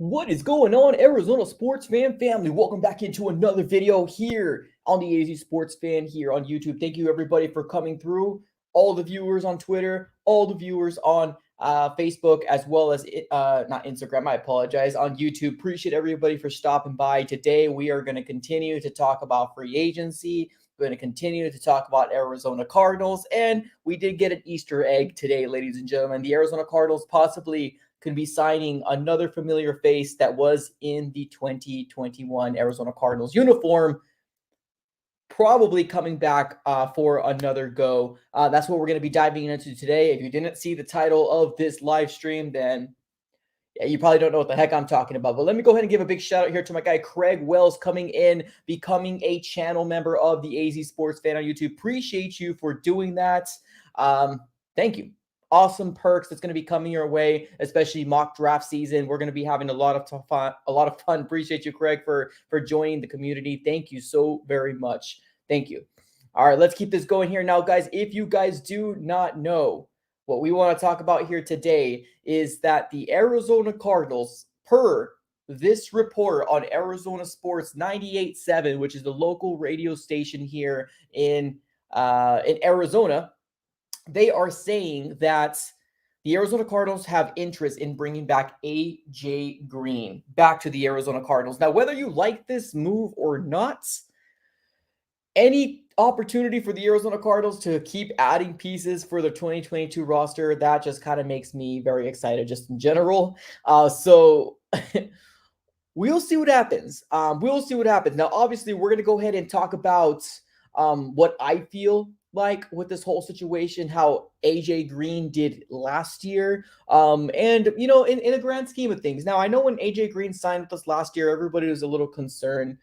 What is going on, Arizona sports fan family? Welcome back into another video here on the AZ Sports Fan here on YouTube. Thank you, everybody, for coming through. All the viewers on Twitter, all the viewers on Facebook, as well as not Instagram, I apologize, on YouTube. Appreciate everybody for stopping by. Today, we are going to continue to talk about free agency. We're going to continue to talk about Arizona Cardinals. And we did get an Easter egg today, ladies and gentlemen. The Arizona Cardinals possibly could be signing another familiar face that was in the 2021 Arizona Cardinals uniform, probably coming back for another go. That's what we're going to be diving into today. If you didn't see the title of this live stream, then yeah, you probably don't know what the heck I'm talking about. But let me go ahead and give a big shout out here to my guy Craig Wells coming in, becoming a channel member of the AZ Sports Fan on YouTube. Appreciate you for doing that. Thank you. Awesome perks that's going to be coming your way, especially mock draft season. We're going to be having a lot of fun. Appreciate you, Craig, for joining the community. Thank you so very much. Thank you. All right, let's keep this going here now, guys. If you guys do not know, what we want to talk about here today is that the Arizona Cardinals, per this report on Arizona Sports 98.7, which is the local radio station here in Arizona, they are saying that the Arizona Cardinals have interest in bringing back A.J. Green back to the Arizona Cardinals. Now, whether you like this move or not, any opportunity for the Arizona Cardinals to keep adding pieces for their 2022 roster, that just kind of makes me very excited just in general. So we'll see what happens. We'll see what happens. Now, obviously, we're going to go ahead and talk about what I feel like with this whole situation, how AJ Green did last year. And, you know, in a grand scheme of things. Now, I know when AJ Green signed with us last year, everybody was a little concerned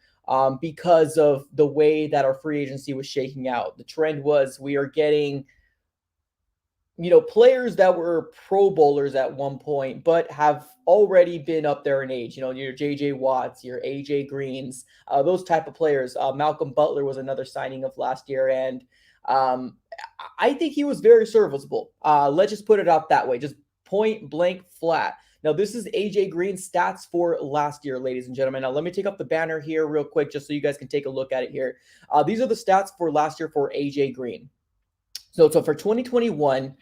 because of the way that our free agency was shaking out. The trend was we are getting, you know, players that were Pro Bowlers at one point, but have already been up there in age. You know, your J.J. Watts, your A.J. Greens, those type of players. Malcolm Butler was another signing of last year, and I think he was very serviceable. Let's just put it out that way, just point blank flat. Now, this is A.J. Green's stats for last year, ladies and gentlemen. Now, let me take up the banner here real quick just so you guys can take a look at it here. These are the stats for last year for A.J. Green. So for 2021,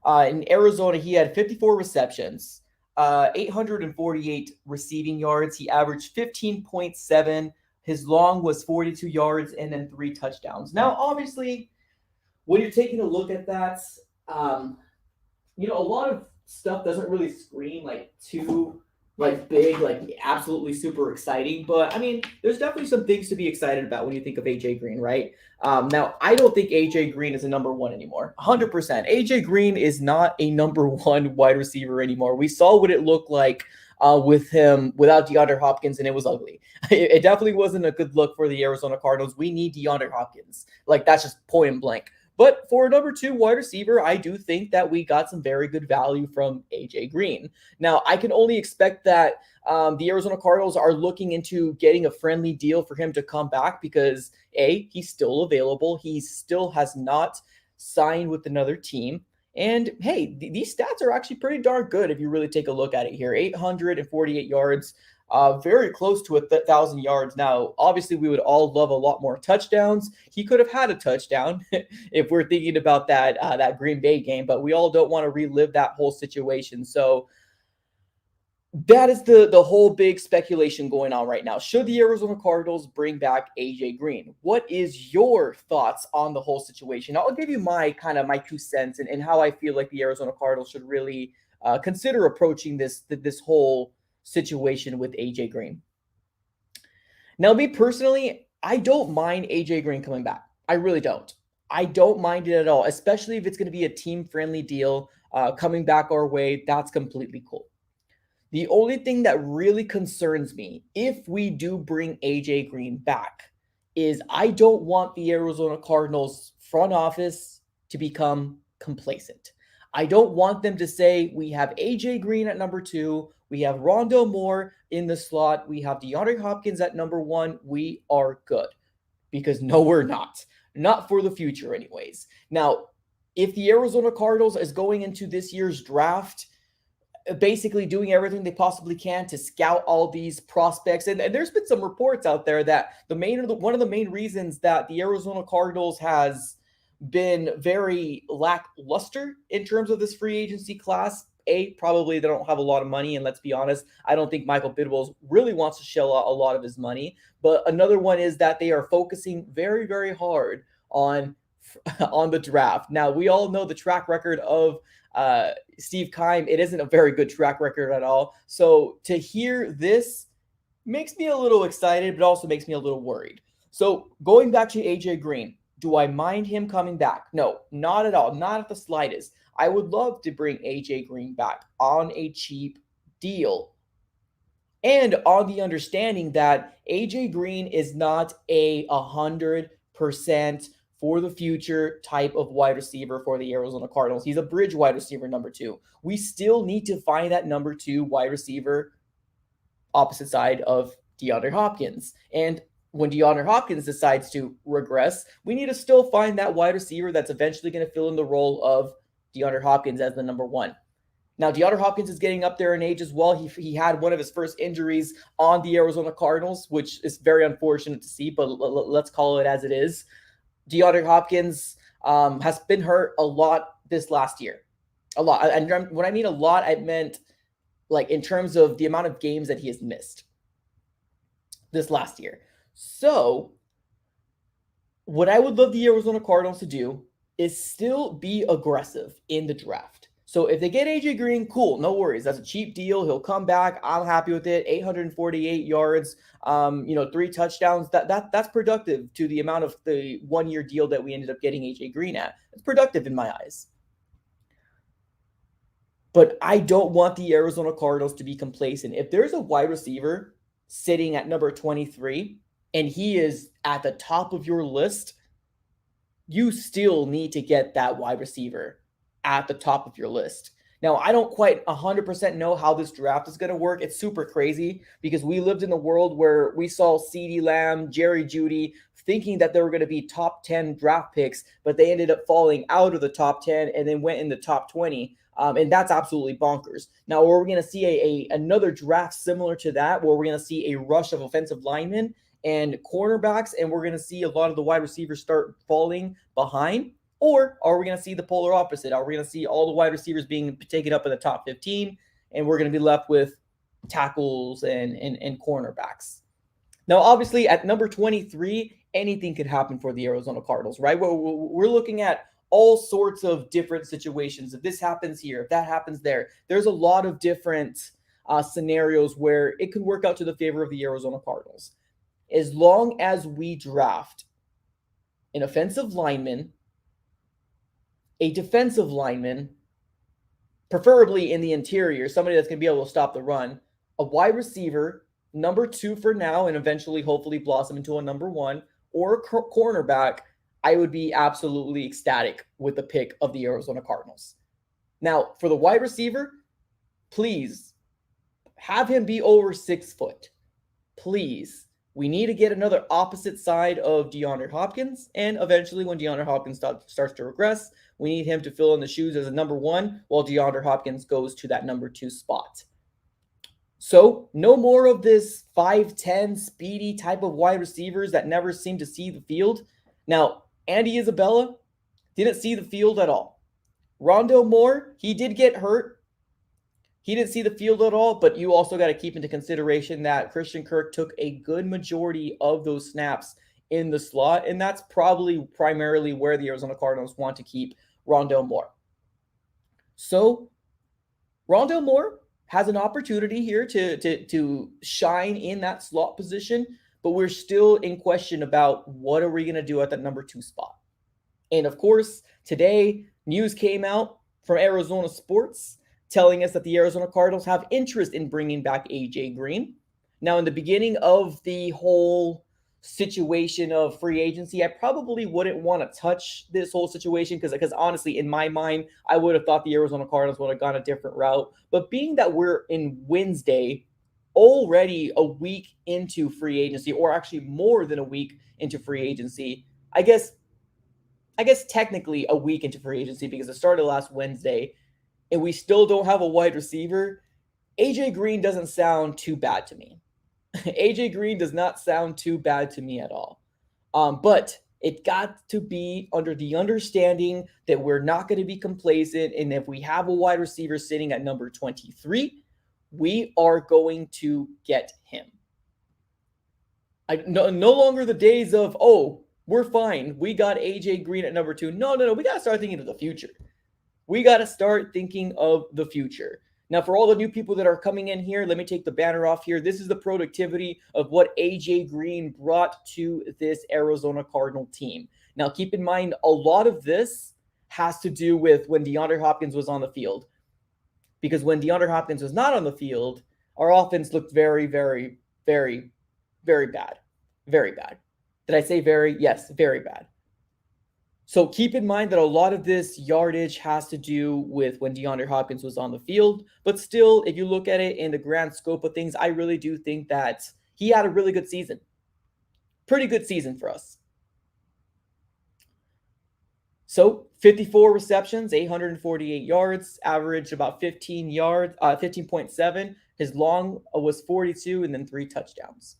in Arizona, he had 54 receptions, 848 receiving yards. He averaged 15.7. His long was 42 yards and then 3 touchdowns. Now, obviously, when you're taking a look at that, you know, a lot of stuff doesn't really scream like too like big, like absolutely super exciting. But I mean, there's definitely some things to be excited about when you think of AJ Green, right? Now, I don't think AJ Green is a number one anymore. 100%. AJ Green is not a number one wide receiver anymore. We saw what it looked like with him without DeAndre Hopkins, and it was ugly. It definitely wasn't a good look for the Arizona Cardinals. We need DeAndre Hopkins. Like, that's just point blank. But for a number 2 wide receiver, I do think that we got some very good value from A.J. Green. Now, I can only expect that the Arizona Cardinals are looking into getting a friendly deal for him to come back because, A, he's still available. He still has not signed with another team. And, hey, these stats are actually pretty darn good if you really take a look at it here. 848 yards. Very close to 1,000 yards. Now, obviously, we would all love a lot more touchdowns. He could have had a touchdown if we're thinking about that Green Bay game, but we all don't want to relive that whole situation. So that is the whole big speculation going on right now. Should the Arizona Cardinals bring back AJ Green? What is your thoughts on the whole situation? I'll give you my 2 cents and how I feel like the Arizona Cardinals should really consider approaching this whole situation with AJ Green. Now, me personally, I don't mind AJ Green coming back. I really don't. I don't mind it at all, especially if it's going to be a team-friendly deal coming back our way. That's completely cool. The only thing that really concerns me, if we do bring AJ Green back, is I don't want the Arizona Cardinals front office to become complacent. I don't want them to say, we have AJ Green at number 2, we have Rondale Moore in the slot, we have DeAndre Hopkins at number 1, we are good. Because no, we're not. Not for the future anyways. Now, if the Arizona Cardinals is going into this year's draft basically doing everything they possibly can to scout all these prospects. And there's been some reports out there that one of the main reasons that the Arizona Cardinals has been very lackluster in terms of this free agency class. Probably they don't have a lot of money, and let's be honest, I don't think Michael Bidwell really wants to shell out a lot of his money. But another one is that they are focusing very, very hard on the draft. Now, we all know the track record of Steve Keim. It isn't a very good track record at all. So to hear this makes me a little excited, but also makes me a little worried. So going back to AJ Green, do I mind him coming back? No, not at all. Not at the slightest. I would love to bring AJ Green back on a cheap deal. And on the understanding that AJ Green is not a 100% for the future type of wide receiver for the Arizona Cardinals. He's a bridge wide receiver number 2. We still need to find that number 2 wide receiver opposite side of DeAndre Hopkins. And when DeAndre Hopkins decides to regress, we need to still find that wide receiver that's eventually going to fill in the role of DeAndre Hopkins as the number 1. Now, DeAndre Hopkins is getting up there in age as well. He had one of his first injuries on the Arizona Cardinals, which is very unfortunate to see, but let's call it as it is. DeAndre Hopkins has been hurt a lot this last year. A lot. And when I mean a lot, I meant like in terms of the amount of games that he has missed this last year. So what I would love the Arizona Cardinals to do is still be aggressive in the draft. So if they get AJ Green, cool, no worries. That's a cheap deal. He'll come back. I'm happy with it. 848 yards, 3 touchdowns. That's productive to the amount of the 1-year deal that we ended up getting AJ Green at. It's productive in my eyes. But I don't want the Arizona Cardinals to be complacent. If there's a wide receiver sitting at number 23 and he is at the top of your list, you still need to get that wide receiver at the top of your list. Now, I don't quite 100% know how this draft is going to work. It's super crazy because we lived in a world where we saw CeeDee Lamb, Jerry Jeudy, thinking that they were going to be top 10 draft picks, but they ended up falling out of the top 10 and then went in the top 20. And that's absolutely bonkers. Now, we're going to see another draft similar to that, where we're going to see a rush of offensive linemen and cornerbacks, and we're going to see a lot of the wide receivers start falling behind? Or are we going to see the polar opposite? Are we going to see all the wide receivers being taken up in the top 15, and we're going to be left with tackles and cornerbacks? Now, obviously, at number 23, anything could happen for the Arizona Cardinals, right? We're looking at all sorts of different situations. If this happens here, if that happens there, there's a lot of different scenarios where it could work out to the favor of the Arizona Cardinals. As long as we draft an offensive lineman, a defensive lineman, preferably in the interior, somebody that's going to be able to stop the run, a wide receiver, number 2 for now, and eventually hopefully blossom into a number 1, or a cornerback, I would be absolutely ecstatic with the pick of the Arizona Cardinals. Now, for the wide receiver, please have him be over 6 foot. Please. We need to get another opposite side of DeAndre Hopkins, and eventually when DeAndre Hopkins starts to regress, we need him to fill in the shoes as a number 1 while DeAndre Hopkins goes to that number 2 spot. So no more of this 5'10", speedy type of wide receivers that never seem to see the field. Now, Andy Isabella didn't see the field at all. Rondale Moore, he did get hurt. He didn't see the field at all, but you also got to keep into consideration that Christian Kirk took a good majority of those snaps in the slot, and that's probably primarily where the Arizona Cardinals want to keep Rondale Moore. So Rondale Moore has an opportunity here to shine in that slot position, but we're still in question about what are we going to do at that number 2 spot. And of course, today news came out from Arizona Sports telling us that the Arizona Cardinals have interest in bringing back AJ Green. Now, in the beginning of the whole situation of free agency, I probably wouldn't want to touch this whole situation because honestly, in my mind, I would have thought the Arizona Cardinals would have gone a different route. But being that we're in Wednesday, already a week into free agency, or actually more than a week into free agency, I guess technically a week into free agency because it started last Wednesday. and we still don't have a wide receiver, AJ Green doesn't sound too bad to me. AJ Green does not sound too bad to me at all. But it got to be under the understanding that we're not going to be complacent. And if we have a wide receiver sitting at number 23, we are going to get him. No longer the days of, oh, we're fine. We got AJ Green at number 2. No. We got to start thinking of the future. We got to start thinking of the future. Now, for all the new people that are coming in here, let me take the banner off here. This is the productivity of what AJ Green brought to this Arizona Cardinal team. Now, keep in mind, a lot of this has to do with when DeAndre Hopkins was on the field. Because when DeAndre Hopkins was not on the field, our offense looked very, very, very, very bad. Very bad. Did I say very? Yes, very bad. So keep in mind that a lot of this yardage has to do with when DeAndre Hopkins was on the field. But still, if you look at it in the grand scope of things, I really do think that he had a really good season. Pretty good season for us. So 54 receptions, 848 yards, averaged about 15 yards, 15.7. His long was 42 and then 3 touchdowns.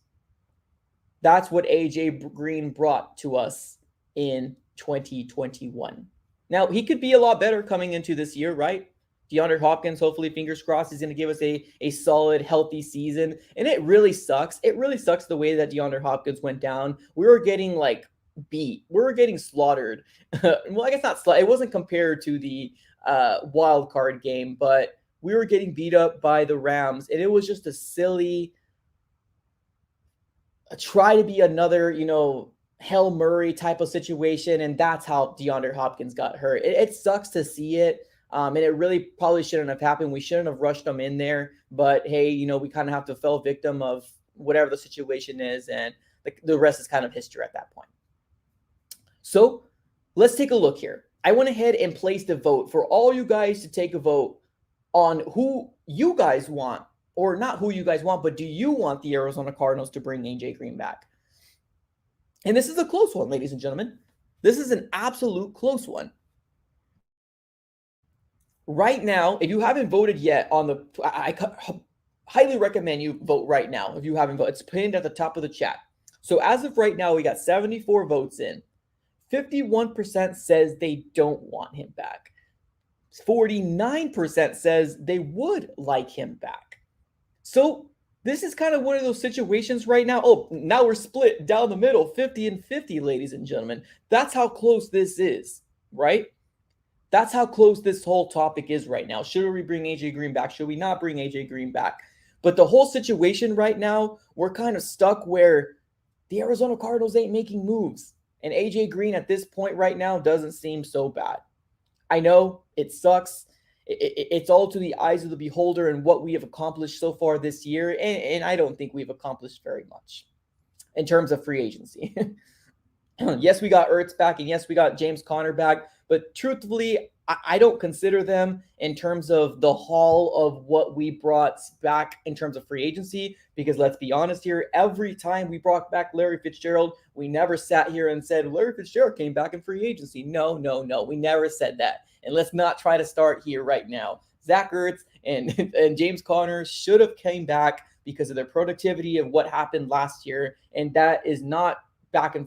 That's what AJ Green brought to us in 2021. Now, he could be a lot better coming into this year, right? DeAndre Hopkins, hopefully, fingers crossed, is going to give us a solid, healthy season. And it really sucks. It really sucks the way that DeAndre Hopkins went down. We were getting, beat. We were getting slaughtered. Well, I guess not slaughtered. It wasn't compared to the wild card game, but we were getting beat up by the Rams. And it was just a silly try to be another, Hail Murray type of situation, and that's how DeAndre Hopkins got hurt. It sucks to see it, and it really probably shouldn't have happened. We shouldn't have rushed him in there, but hey, we kind of have to fall victim of whatever the situation is, and the rest is kind of history at that point. So let's take a look here. I went ahead and placed a vote for all you guys to take a vote on who you guys want, or not who you guys want, but do you want the Arizona Cardinals to bring AJ Green back? And this is a close one, ladies and gentlemen. This is an absolute close one. Right now, if you haven't voted yet I highly recommend you vote right now if you haven't voted. It's pinned at the top of the chat. So as of right now, we got 74 votes in. 51% says they don't want him back. 49% says they would like him back. So this is kind of one of those situations right now. Oh, now we're split down the middle, 50 and 50, ladies and gentlemen. That's how close this is, right? That's how close this whole topic is right now. Should we bring AJ Green back? Should we not bring AJ Green back? But the whole situation right now, we're kind of stuck where the Arizona Cardinals ain't making moves. And AJ Green at this point right now doesn't seem so bad. I know it sucks. It's all to the eyes of the beholder and what we have accomplished so far this year. And I don't think we've accomplished very much in terms of free agency. Yes, we got Ertz back, and yes, we got James Conner back. But truthfully, I don't consider them in terms of the haul of what we brought back in terms of free agency. Because let's be honest here, every time we brought back Larry Fitzgerald, we never sat here and said, Larry Fitzgerald came back in free agency. No. We never said that. And let's not try to start here right now. Zach Ertz and James Conner should have came back because of their productivity of what happened last year. And that is not back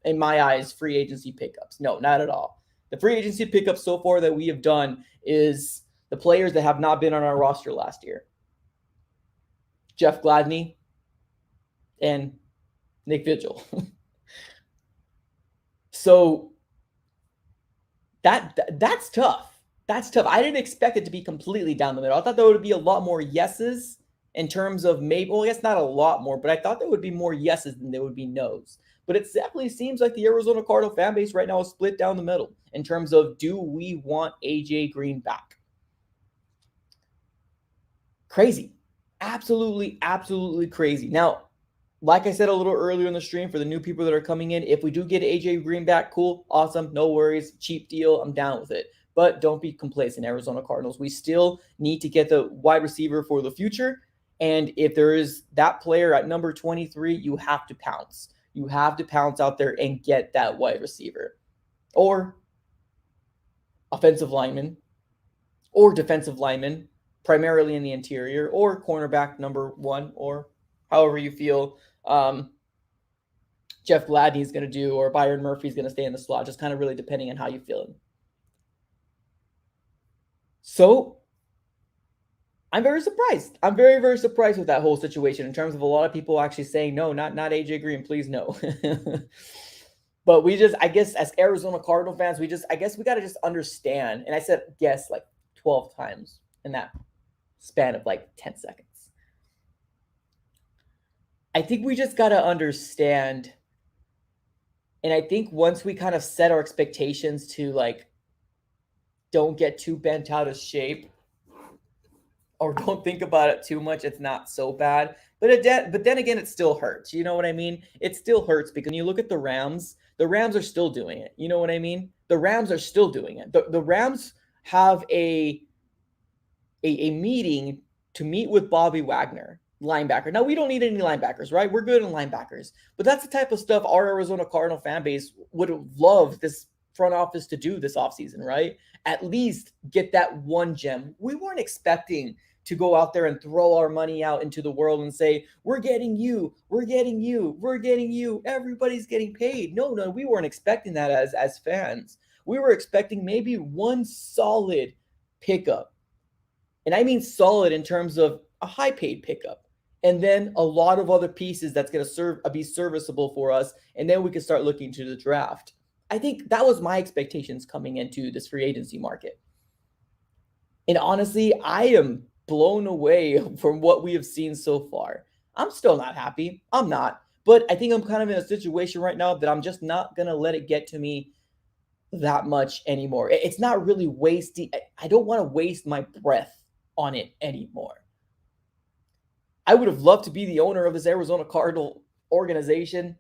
in my eyes, free agency pickups. No, not at all. The free agency pickups so far that we have done is the players that have not been on our roster last year. Jeff Gladney and Nick Vigil. So that's tough. That's tough. I didn't expect it to be completely down the middle. I thought there would be a lot more yeses in terms of maybe, well, I guess not a lot more, but I thought there would be more yeses than there would be nos. But it definitely seems like the Arizona Cardinal fan base right now is split down the middle in terms of, do we want AJ Green back? Crazy. Absolutely, absolutely crazy. Now, like I said a little earlier in the stream, for the new people that are coming in, if we do get AJ Green back, cool, awesome, no worries, cheap deal, I'm down with it. But don't be complacent, Arizona Cardinals. We still need to get the wide receiver for the future. And if there is that player at number 23, you have to pounce. You have to pounce out there and get that wide receiver. Or offensive lineman. or defensive lineman, primarily in the interior, or cornerback number 1, or however you feel Jeff Gladney is going to do, or Byron Murphy is going to stay in the slot, just kind of really depending on how you feel. So I'm very surprised. I'm very, very surprised with that whole situation in terms of a lot of people actually saying, no, not AJ Green, please no. But I guess as Arizona Cardinal fans, we got to just understand. And I said guess like 12 times in that span of like 10 seconds. I think we just got to understand. And I think once we kind of set our expectations to like, don't get too bent out of shape or don't think about it too much, it's not so bad. But then again, it still hurts. You know what I mean? It still hurts because when you look at the Rams are still doing it. You know what I mean? The Rams are still doing it. The Rams have a meeting to meet with Bobby Wagner, linebacker. Now, we don't need any linebackers, right? We're good in linebackers. But that's the type of stuff our Arizona Cardinal fan base would have loved this front office to do this offseason, right? At least get that one gem. We weren't expecting to go out there and throw our money out into the world and say, we're getting you, everybody's getting paid. No, we weren't expecting that as fans. We were expecting maybe one solid pickup. And I mean solid in terms of a high-paid pickup. And then a lot of other pieces that's going to be serviceable for us. And then we can start looking to the draft. I think that was my expectations coming into this free agency market. And honestly, I am blown away from what we have seen so far. I'm still not happy. I'm not. But I think I'm kind of in a situation right now that I'm just not going to let it get to me that much anymore. It's not really wasting. I don't want to waste my breath on it anymore. I would have loved to be the owner of this Arizona Cardinal organization.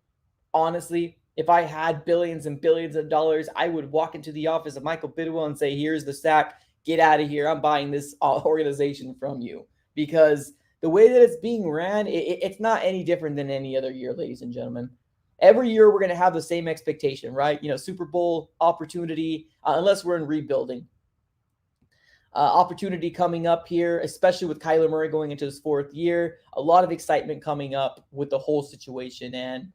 Honestly, if I had billions and billions of dollars, I would walk into the office of Michael Bidwell and say, here's the sack. Get out of here. I'm buying this organization from you. Because the way that it's being ran, it's not any different than any other year, ladies and gentlemen. Every year we're going to have the same expectation, right? Super Bowl opportunity, unless we're in rebuilding. Opportunity coming up here, especially with Kyler Murray going into his 4th year. A lot of excitement coming up with the whole situation. And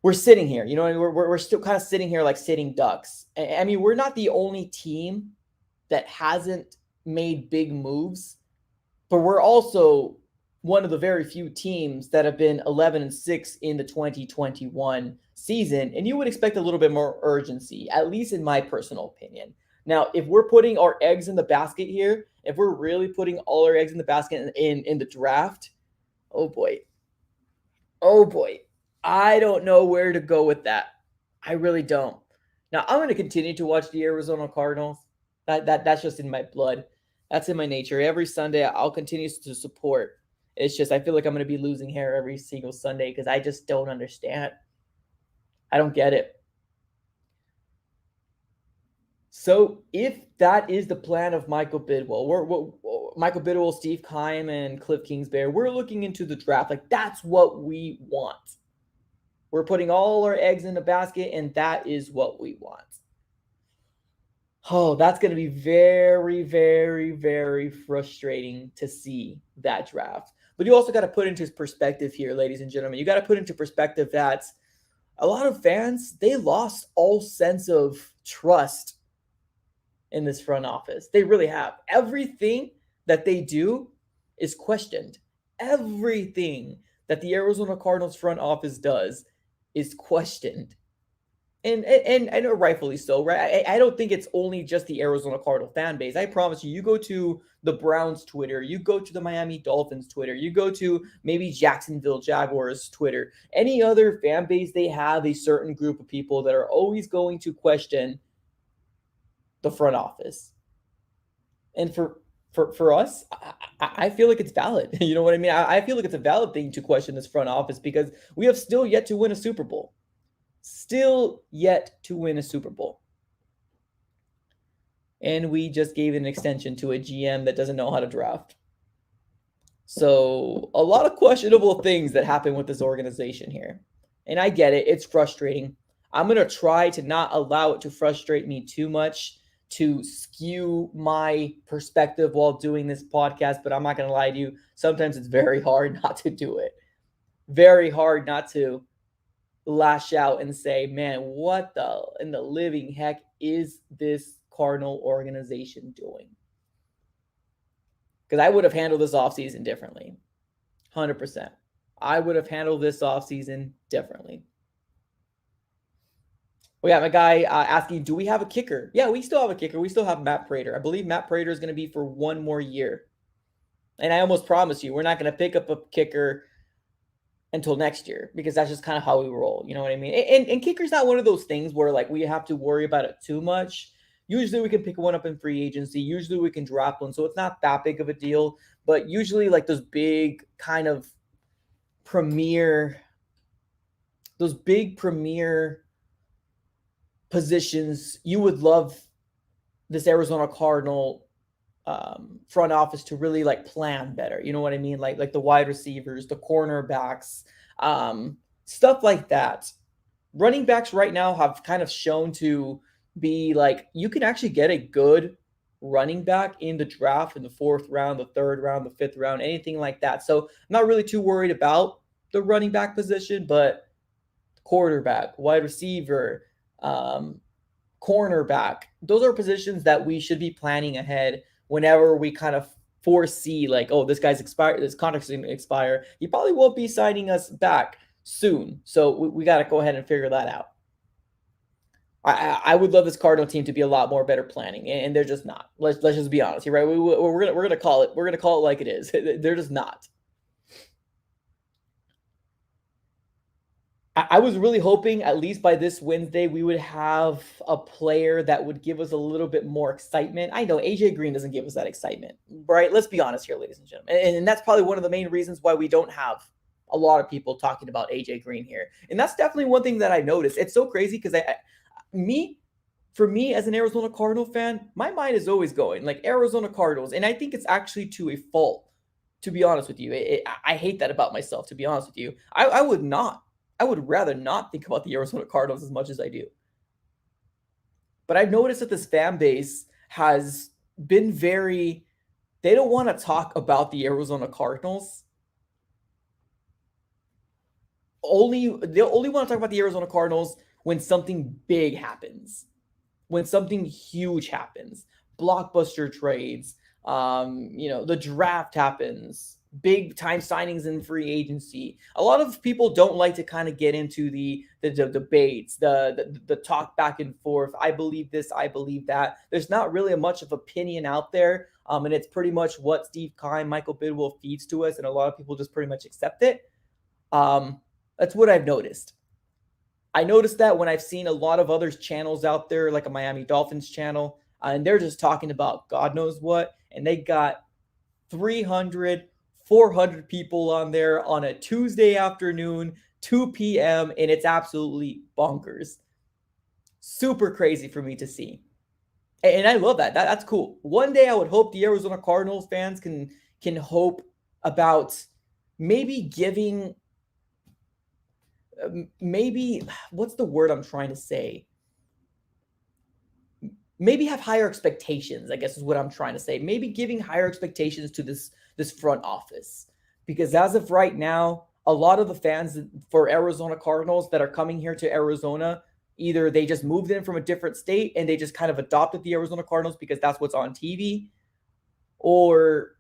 we're sitting here, we're still kind of sitting here like sitting ducks. I mean, we're not the only team that hasn't made big moves, but we're also one of the very few teams that have been 11-6 in the 2021 season. And you would expect a little bit more urgency, at least in my personal opinion. Now, if we're putting our eggs in the basket here, if we're really putting all our eggs in the basket in the draft, oh boy, I don't know where to go with that. I really don't. Now, I'm going to continue to watch the Arizona Cardinals. That's just in my blood. That's in my nature. Every Sunday, I'll continue to support. It's just I feel like I'm going to be losing hair every single Sunday because I just don't understand. I don't get it. So if that is the plan of Michael Bidwell, Michael Bidwell, Steve Keim, and Cliff Kingsbury, we're looking into the draft. Like, that's what we want. We're putting all our eggs in the basket, and that is what we want. Oh, that's going to be very, very, very frustrating to see that draft. But you also got to put into perspective here, ladies and gentlemen. You got to put into perspective that a lot of fans, they lost all sense of trust in this front office. They really have. Everything that they do is questioned. Everything that the Arizona Cardinals front office does is questioned. And I know rightfully so, right? I don't think it's only just the Arizona Cardinal fan base. I promise you, you go to the Browns Twitter, you go to the Miami Dolphins Twitter, you go to maybe Jacksonville Jaguars Twitter, any other fan base, they have a certain group of people that are always going to question the front office. And for us, I feel like it's valid. You know what I mean? I feel like it's a valid thing to question this front office because we have still yet to win a Super Bowl. Still yet to win a Super Bowl. And we just gave an extension to a GM that doesn't know how to draft. So a lot of questionable things that happen with this organization here. And I get it. It's frustrating. I'm going to try to not allow it to frustrate me too much to skew my perspective while doing this podcast, but I'm not going to lie to you. Sometimes it's very hard not to do it. Very hard not to lash out and say, man, what the in the living heck is this Cardinal organization doing? Because I would have handled this offseason differently. 100%. I would have handled this offseason differently. We have a guy asking, do we have a kicker? Yeah, we still have a kicker. We still have Matt Prater. I believe Matt Prater is going to be for one more year. And I almost promise you, we're not going to pick up a kicker until next year, because that's just kind of how we roll. You know what I mean? And kicker's not one of those things where like we have to worry about it too much. Usually we can pick one up in free agency. Usually we can drop one. So it's not that big of a deal. But usually like those big premier positions, you would love this Arizona Cardinal front office to really like plan better. You know what I mean? Like the wide receivers, the cornerbacks, stuff like that. Running backs right now have kind of shown to be like, you can actually get a good running back in the draft in the 4th round, the 3rd round, the 5th round, anything like that. So I'm not really too worried about the running back position, but quarterback, wide receiver, cornerback, those are positions that we should be planning ahead whenever we kind of foresee like, oh, this guy's expired, this contract's going to expire. He probably won't be signing us back soon. So we got to go ahead and figure that out. I would love this Cardinal team to be a lot more better planning, and they're just not. Let's just be honest here, right? We're gonna call it. We're gonna call it like it is. They're just not. I was really hoping at least by this Wednesday we would have a player that would give us a little bit more excitement. I know AJ Green doesn't give us that excitement, right? Let's be honest here, ladies and gentlemen. And that's probably one of the main reasons why we don't have a lot of people talking about AJ Green here. And that's definitely one thing that I noticed. It's so crazy because for me as an Arizona Cardinal fan, my mind is always going like Arizona Cardinals. And I think it's actually to a fault, to be honest with you. I hate that about myself, to be honest with you. I would rather not think about the Arizona Cardinals as much as I do. But I've noticed that this fan base has been they don't want to talk about the Arizona Cardinals. They only want to talk about the Arizona Cardinals when something big happens, when something huge happens, blockbuster trades, the draft happens, big time signings in free agency. A lot of people don't like to kind of get into the debates, the talk back and forth. I believe this, I believe that. There's not really much of opinion out there. And it's pretty much what Steve Keim, Michael Bidwell feeds to us. And a lot of people just pretty much accept it. That's what I've noticed. I noticed that when I've seen a lot of other channels out there, like a Miami Dolphins channel, and they're just talking about God knows what, and they got 300, 400 people on there on a Tuesday afternoon, 2 p.m., and it's absolutely bonkers. Super crazy for me to see. And I love that. That's cool. One day I would hope the Arizona Cardinals fans can hope about maybe what's the word I'm trying to say? Maybe have higher expectations, I guess is what I'm trying to say. Maybe giving higher expectations to this front office. Because as of right now, a lot of the fans for Arizona Cardinals that are coming here to Arizona, either they just moved in from a different state and they just kind of adopted the Arizona Cardinals because that's what's on TV, or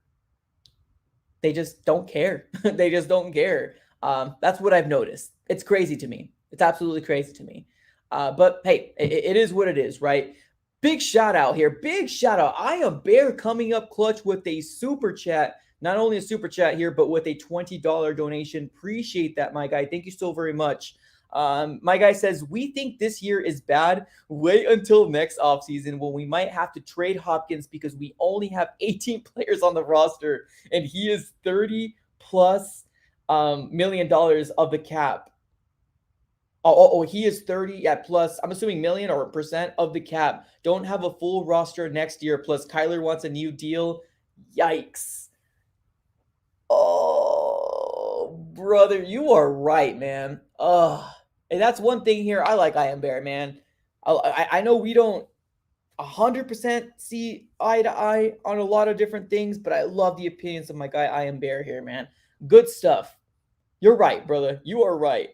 they just don't care. They just don't care. That's what I've noticed. It's crazy to me. It's absolutely crazy to me. But hey, it is what it is, right? Big shout out here. Big shout out. I am Bear coming up clutch with a super chat. Not only a super chat here, but with a $20 donation. Appreciate that, my guy. Thank you so very much. My guy says, we think this year is bad. Wait until next offseason when we might have to trade Hopkins because we only have 18 players on the roster and he is $30+ million of the cap. He is 30 plus, I'm assuming million or percent of the cap. Don't have a full roster next year. Plus Kyler wants a new deal. Yikes. Oh, brother, you are right, man. And that's one thing here. I like I Am Bear, man. I know we don't 100% see eye to eye on a lot of different things, but I love the opinions of my guy I Am Bear here, man. Good stuff. You're right, brother. You are right.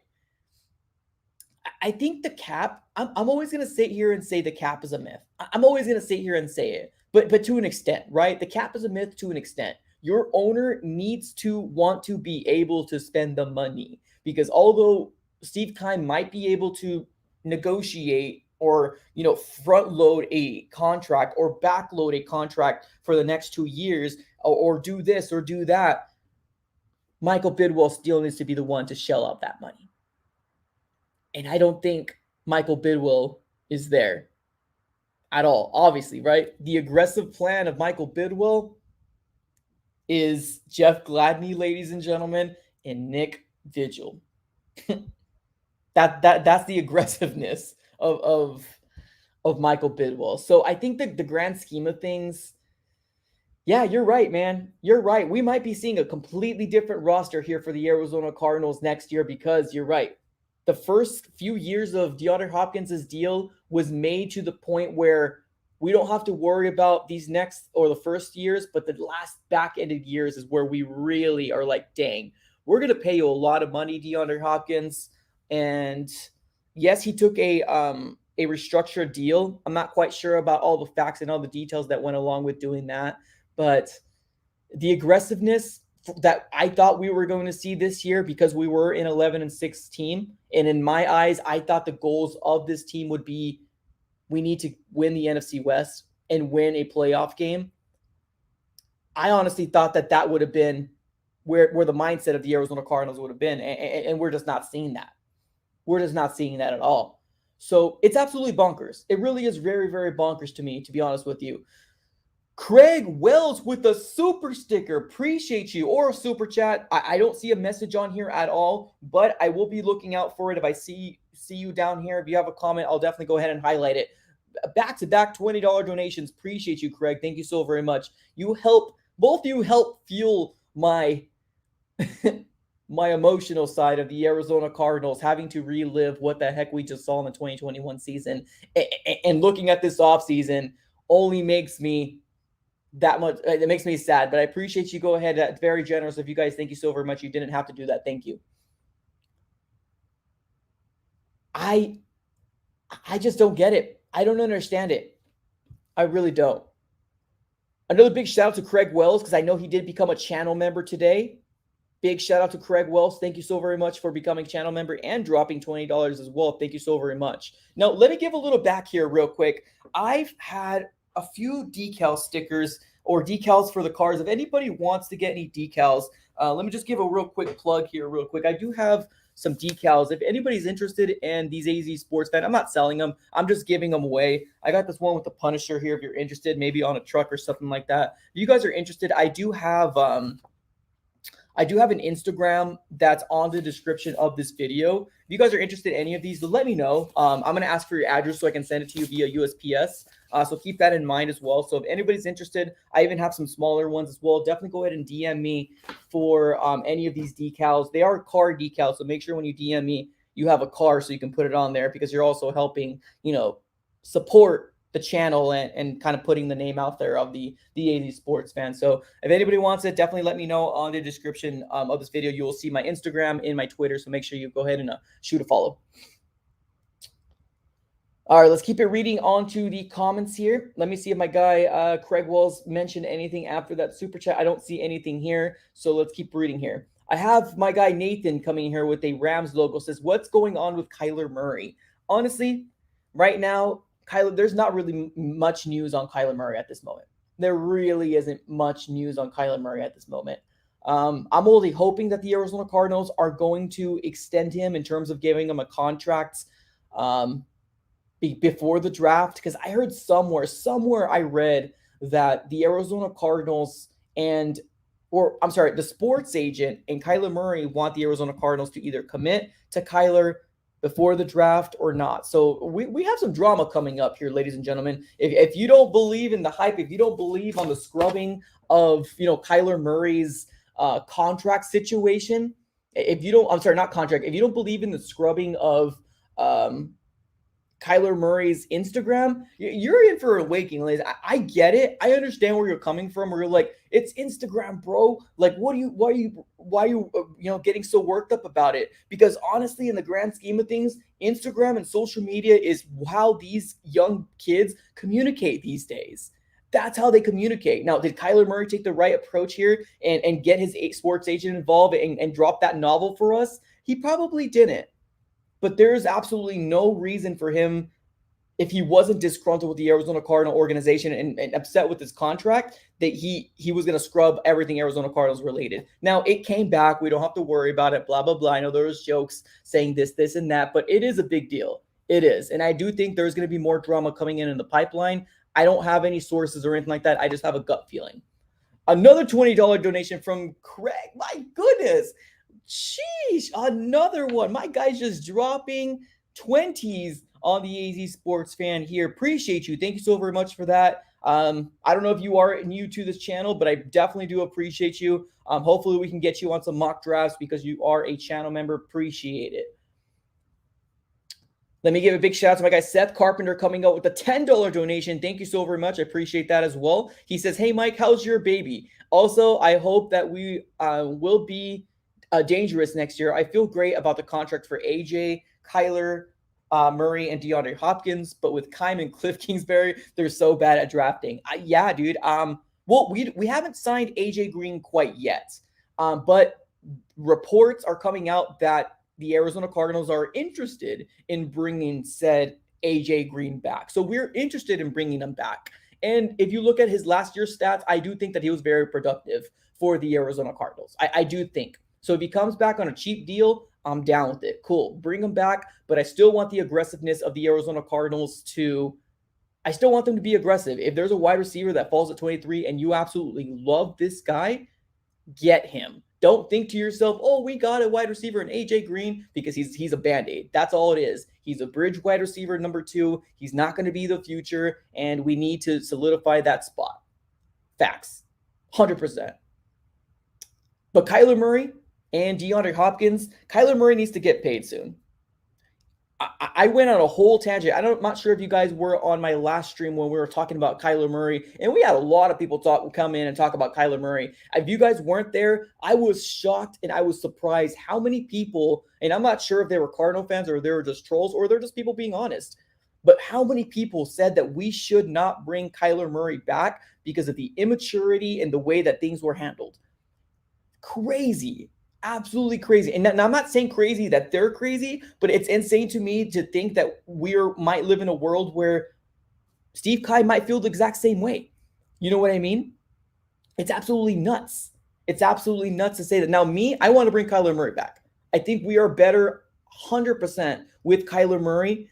I think the cap, I'm always going to sit here and say the cap is a myth. I'm always going to sit here and say it, but to an extent, right? The cap is a myth to an extent. Your owner needs to want to be able to spend the money because although Steve Keim might be able to negotiate or, front load a contract or back load a contract for the next 2 years or do this or do that, Michael Bidwell still needs to be the one to shell out that money. And I don't think Michael Bidwell is there at all, obviously, right? The aggressive plan of Michael Bidwell is Jeff Gladney, ladies and gentlemen, and Nick Vigil. That's the aggressiveness of Michael Bidwell. So I think that the grand scheme of things, yeah, you're right, man. You're right. We might be seeing a completely different roster here for the Arizona Cardinals next year because you're right. The first few years of DeAndre Hopkins' deal was made to the point where we don't have to worry about these next or the first years, but the last back-ended years is where we really are like, dang, we're going to pay you a lot of money, DeAndre Hopkins. And yes, he took a restructured deal. I'm not quite sure about all the facts and all the details that went along with doing that, but the aggressiveness that I thought we were going to see this year because we were an 11-6 team. And in my eyes, I thought the goals of this team would be we need to win the NFC West and win a playoff game. I honestly thought that would have been where the mindset of the Arizona Cardinals would have been. And we're just not seeing that. We're just not seeing that at all. So it's absolutely bonkers. It really is very, very bonkers to me, to be honest with you. Craig Wells with a super sticker. Appreciate you. Or a super chat. I don't see a message on here at all, but I will be looking out for it. If I see you down here, if you have a comment, I'll definitely go ahead and highlight it. Back-to-back $20 donations. Appreciate you, Craig. Thank you so very much. Both of you help fuel my my emotional side of the Arizona Cardinals having to relive what the heck we just saw in the 2021 season. And looking at this offseason only makes me that much. It makes me sad, but I appreciate you. Go ahead. That's very generous of you guys. Thank you so very much. You didn't have to do that. Thank you. I just don't get it. I don't understand it. I really don't. Another big shout out to Craig Wells because I know he did become a channel member today. Big shout out to Craig Wells. Thank you so very much for becoming channel member and dropping $20 as well. Thank you so very much. Now, let me give a little back here real quick. I've had a few decal stickers or decals for the cars. If anybody wants to get any decals, let me just give a real quick plug here real quick. I do have some decals. If anybody's interested in these AZ Sports Fan, I'm not selling them. I'm just giving them away. I got this one with the Punisher here. If you're interested, maybe on a truck or something like that. If you guys are interested, I do have an Instagram that's on the description of this video. If you guys are interested in any of these, let me know. I'm going to ask for your address so I can send it to you via USPS. So keep that in mind as well. So if anybody's interested, I even have some smaller ones as well. Definitely go ahead and DM me for any of these decals. They are car decals, so make sure when you DM me, you have a car so you can put it on there because you're also helping, support the channel and kind of putting the name out there of the AZ Sports Fan. So if anybody wants it, definitely let me know on the description of this video. You will see my Instagram and my Twitter, so make sure you go ahead and shoot a follow. All right, let's keep it reading on to the comments here. Let me see if my guy Craig Wells mentioned anything after that super chat. I don't see anything here, so let's keep reading here. I have my guy Nathan coming here with a Rams logo. Says, what's going on with Kyler Murray? Honestly, right now, there's not really much news on Kyler Murray at this moment. There really isn't much news on Kyler Murray at this moment. I'm only hoping that the Arizona Cardinals are going to extend him in terms of giving him a contract before the draft, because I heard somewhere I read that the Arizona Cardinals the sports agent and Kyler Murray want the Arizona Cardinals to either commit to Kyler before the draft or not. So we have some drama coming up here, ladies and gentlemen. If you don't believe in the hype, if you don't believe on the scrubbing of, Kyler Murray's contract situation, if you don't believe in the scrubbing of Kyler Murray's Instagram, you're in for a waking, ladies. I get it. I understand where you're coming from. Where you're like, it's Instagram, bro. Like, why are you, getting so worked up about it? Because honestly, in the grand scheme of things, Instagram and social media is how these young kids communicate these days. That's how they communicate. Now, did Kyler Murray take the right approach here and get his sports agent involved and drop that novel for us? He probably didn't. But there's absolutely no reason for him, if he wasn't disgruntled with the Arizona Cardinal organization and upset with his contract, that he was going to scrub everything Arizona Cardinals related. Now, it came back. We don't have to worry about it, blah, blah, blah. I know there was jokes saying this, and that, but it is a big deal. It is. And I do think there's going to be more drama coming in the pipeline. I don't have any sources or anything like that. I just have a gut feeling. Another $20 donation from Craig. My goodness. Sheesh, another one. My guy's just dropping 20s on the AZ Sports Fan here. Appreciate you. Thank you so very much for that. I don't know if you are new to this channel, but I definitely do appreciate you. Hopefully we can get you on some mock drafts because you are a channel member. Appreciate it. Let me give a big shout out to my guy Seth Carpenter coming out with a $10 donation. Thank you so very much. I appreciate that as well. He says, hey, Mike, how's your baby? Also, I hope that we will be dangerous next year. I feel great about the contract for AJ, Kyler, Murray, and DeAndre Hopkins, but with Keim and Cliff Kingsbury, they're so bad at drafting. Yeah, dude. Well, we haven't signed AJ Green quite yet, but reports are coming out that the Arizona Cardinals are interested in bringing said AJ Green back. So we're interested in bringing him back. And if you look at his last year's stats, I do think that he was very productive for the Arizona Cardinals. I do think. So if he comes back on a cheap deal, I'm down with it. Cool. Bring him back. But I still want the aggressiveness of the Arizona Cardinals I still want them to be aggressive. If there's a wide receiver that falls at 23 and you absolutely love this guy, get him. Don't think to yourself, oh, we got a wide receiver in AJ Green, because he's a Band-Aid. That's all it is. He's a bridge wide receiver number 2. He's not going to be the future, and we need to solidify that spot. Facts. 100%. But Kyler Murray and DeAndre Hopkins, Kyler Murray needs to get paid soon. I went on a whole tangent. I'm not sure if you guys were on my last stream when we were talking about Kyler Murray, and we had a lot of people come in and talk about Kyler Murray. If you guys weren't there, I was shocked and I was surprised how many people, and I'm not sure if they were Cardinal fans or they were just trolls or they're just people being honest, but how many people said that we should not bring Kyler Murray back because of the immaturity and the way that things were handled. Crazy. Absolutely crazy. And I'm not saying crazy that they're crazy, but it's insane to me to think that we might live in a world where Steve Keim might feel the exact same way. You know what I mean? It's absolutely nuts. It's absolutely nuts to say that. Now, I want to bring Kyler Murray back. I think we are better 100% with Kyler Murray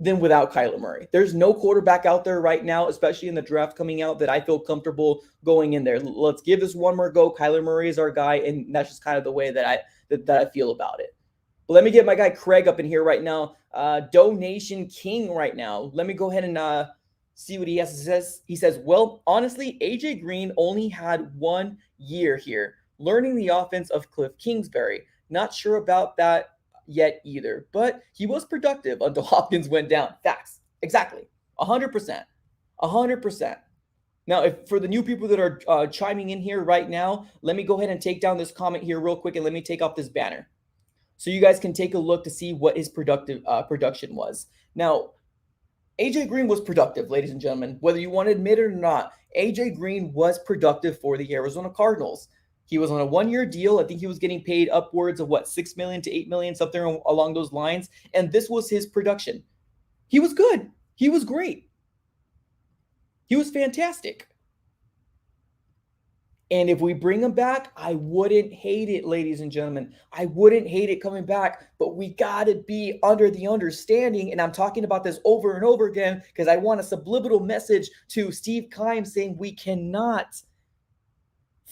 than without Kyler Murray. There's no quarterback out there right now, especially in the draft coming out, that I feel comfortable going in there. Let's give this one more go. Kyler Murray is our guy, and that's just kind of the way that I feel about it. But let me get my guy Craig up in here right now. Donation King right now. Let me go ahead and see what he has to say. He says, well, honestly, AJ Green only had 1 year here, learning the offense of Cliff Kingsbury. Not sure about that yet either, but he was productive until Hopkins went down. Facts. Exactly. 100%. 100%. Now, if for the new people that are chiming in here right now, let me go ahead and take down this comment here real quick, and let me take off this banner so you guys can take a look to see what his production was. Now, AJ Green was productive, ladies and gentlemen. Whether you want to admit it or not, AJ Green was productive for the Arizona Cardinals. He was on a 1-year deal. I think he was getting paid upwards of $6 million to $8 million, something along those lines. And this was his production. He was good. He was great. He was fantastic. And if we bring him back, I wouldn't hate it, ladies and gentlemen. I wouldn't hate it coming back, but we got to be under the understanding, and I'm talking about this over and over again because I want a subliminal message to Steve Keim saying we cannot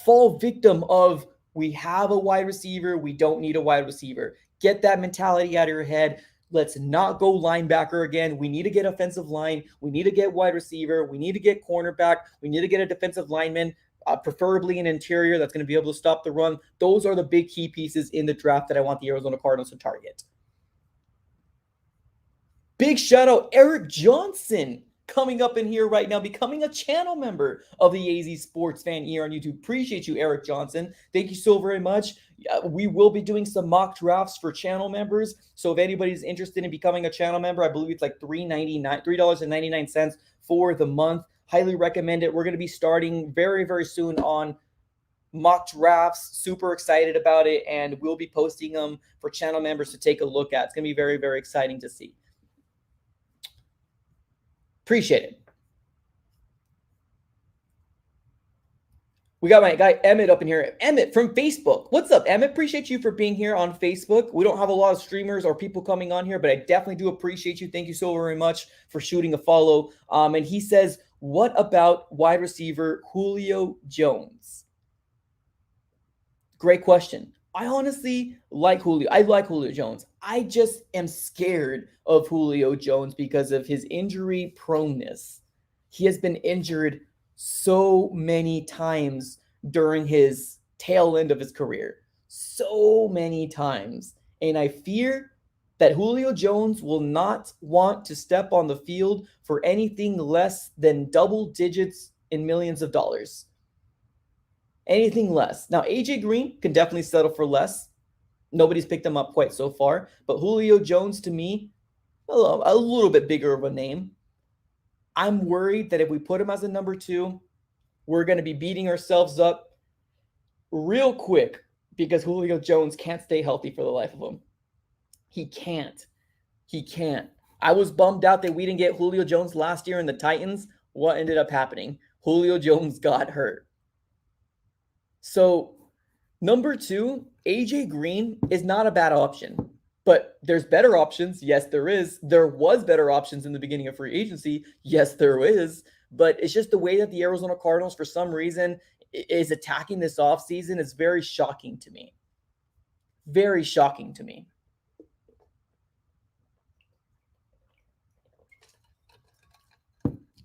fall victim of we have a wide receiver, we don't need a wide receiver. Get that mentality out of your head. Let's not go linebacker again. We need to get offensive line. We need to get wide receiver. We need to get cornerback. We need to get a defensive lineman, preferably an interior that's going to be able to stop the run. Those are the big key pieces in the draft that I want the Arizona Cardinals to target. Big shout out Eric Johnson coming up in here right now, becoming a channel member of the AZ Sports Fan here on YouTube. Appreciate you, Eric Johnson. Thank you so very much. We will be doing some mock drafts for channel members. So if anybody's interested in becoming a channel member, I believe it's like $3.99 for the month. Highly recommend it. We're going to be starting very, very soon on mock drafts. Super excited about it, and we'll be posting them for channel members to take a look at. It's going to be very, very exciting to see. Appreciate it. We got my guy Emmett up in here. Emmett from Facebook. What's up, Emmett? Appreciate you for being here on Facebook. We don't have a lot of streamers or people coming on here, but I definitely do appreciate you. Thank you so very much for shooting a follow. And he says, what about wide receiver Julio Jones? Great question. I honestly like Julio. I like Julio Jones. I just am scared of Julio Jones because of his injury proneness. He has been injured so many times during his tail end of his career. So many times. And I fear that Julio Jones will not want to step on the field for anything less than double digits in millions of dollars. Anything less. Now, AJ Green can definitely settle for less. Nobody's picked him up quite so far. But Julio Jones, to me, a little bit bigger of a name. I'm worried that if we put him as a number 2, we're going to be beating ourselves up real quick because Julio Jones can't stay healthy for the life of him. He can't. He can't. I was bummed out that we didn't get Julio Jones last year in the Titans. What ended up happening? Julio Jones got hurt. So, number 2, AJ Green is not a bad option. But there's better options. Yes, there is. There was better options in the beginning of free agency. Yes, there is. But it's just the way that the Arizona Cardinals, for some reason, is attacking this offseason is very shocking to me. Very shocking to me.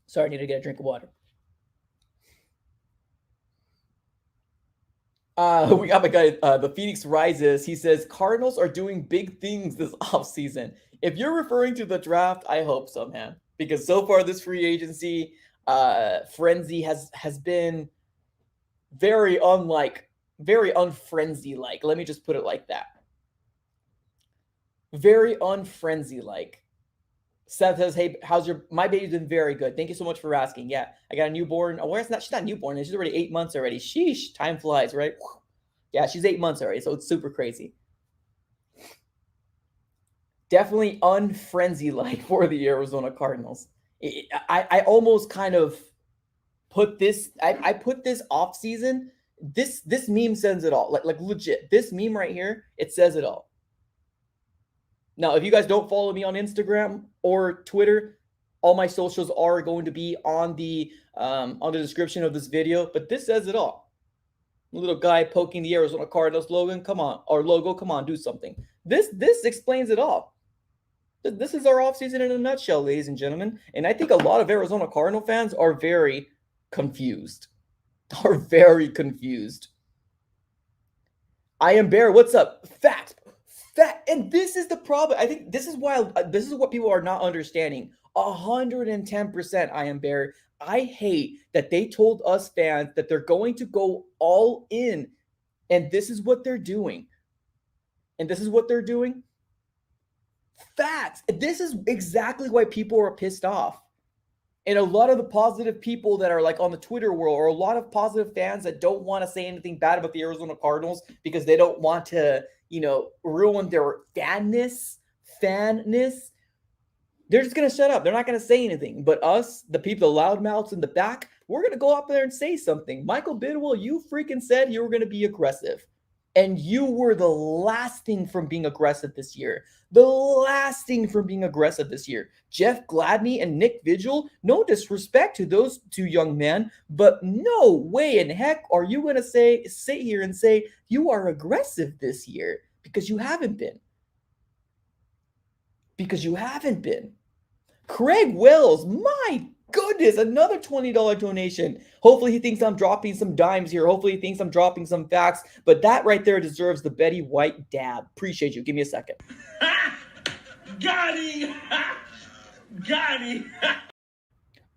Sorry, I need to get a drink of water. We got my guy, the Phoenix Rises. He says, Cardinals are doing big things this offseason. If you're referring to the draft, I hope so, man. Because so far this free agency frenzy has been very unfrenzy-like. Let me just put it like that. Very unfrenzy-like. Seth says, hey, my baby's been very good. Thank you so much for asking. Yeah, I got a newborn. Oh, she's not newborn. She's already 8 months already. Sheesh, time flies, right? Yeah, she's 8 months already, so it's super crazy. Definitely unfrenzy-like for the Arizona Cardinals. I almost kind of put this, I put this off season. This meme says it all. Like legit. This meme right here, it says it all. Now, if you guys don't follow me on Instagram or Twitter, all my socials are going to be on the description of this video. But this says it all. A little guy poking the Arizona Cardinals logo. Come on, do something. This explains it all. This is our offseason in a nutshell, ladies and gentlemen. And I think a lot of Arizona Cardinal fans are very confused. I am Bear. What's up? Fact. And this is the problem. I think this is what people are not understanding. 110% I am Bear. I hate that they told us fans that they're going to go all in. And this is what they're doing. Facts. This is exactly why people are pissed off. And a lot of the positive people that are like on the Twitter world, or a lot of positive fans that don't want to say anything bad about the Arizona Cardinals because they don't want to, ruin their fanness. They're just going to shut up. They're not going to say anything. But us, the people, the loudmouths in the back, we're going to go up there and say something. Michael Bidwell, you freaking said you were going to be aggressive. And you were the last thing from being aggressive this year. Jeff Gladney and Nick Vigil, no disrespect to those two young men, but no way in heck are you going to sit here and say you are aggressive this year, because you haven't been. Craig Wells, my goodness, another $20 donation. Hopefully he thinks I'm dropping some dimes here. Hopefully he thinks I'm dropping some facts. But that right there deserves the Betty White dab. Appreciate you. Give me a second. Got him! Got him!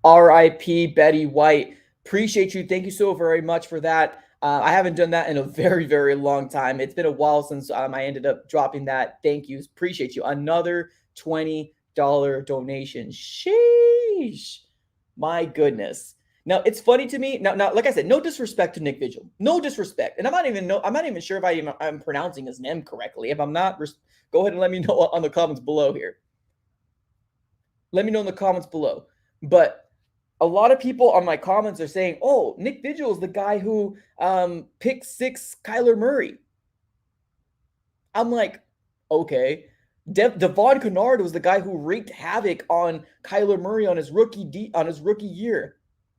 R.I.P. Betty White. Appreciate you. Thank you so very much for that. I haven't done that in a very, very long time. It's been a while since I ended up dropping that. Thank you. Appreciate you. Another $20 donation. Sheesh. My goodness. Now it's funny to me. Now, like I said, no disrespect to Nick Vigil. No disrespect. And I'm not even sure if I'm pronouncing his name correctly. If I'm not, go ahead and let me know on the comments below here. Let me know in the comments below. But a lot of people on my comments are saying, oh, Nick Vigil is the guy who picked six Kyler Murray. I'm like, okay. Devon Kennard was the guy who wreaked havoc on Kyler Murray on his rookie year.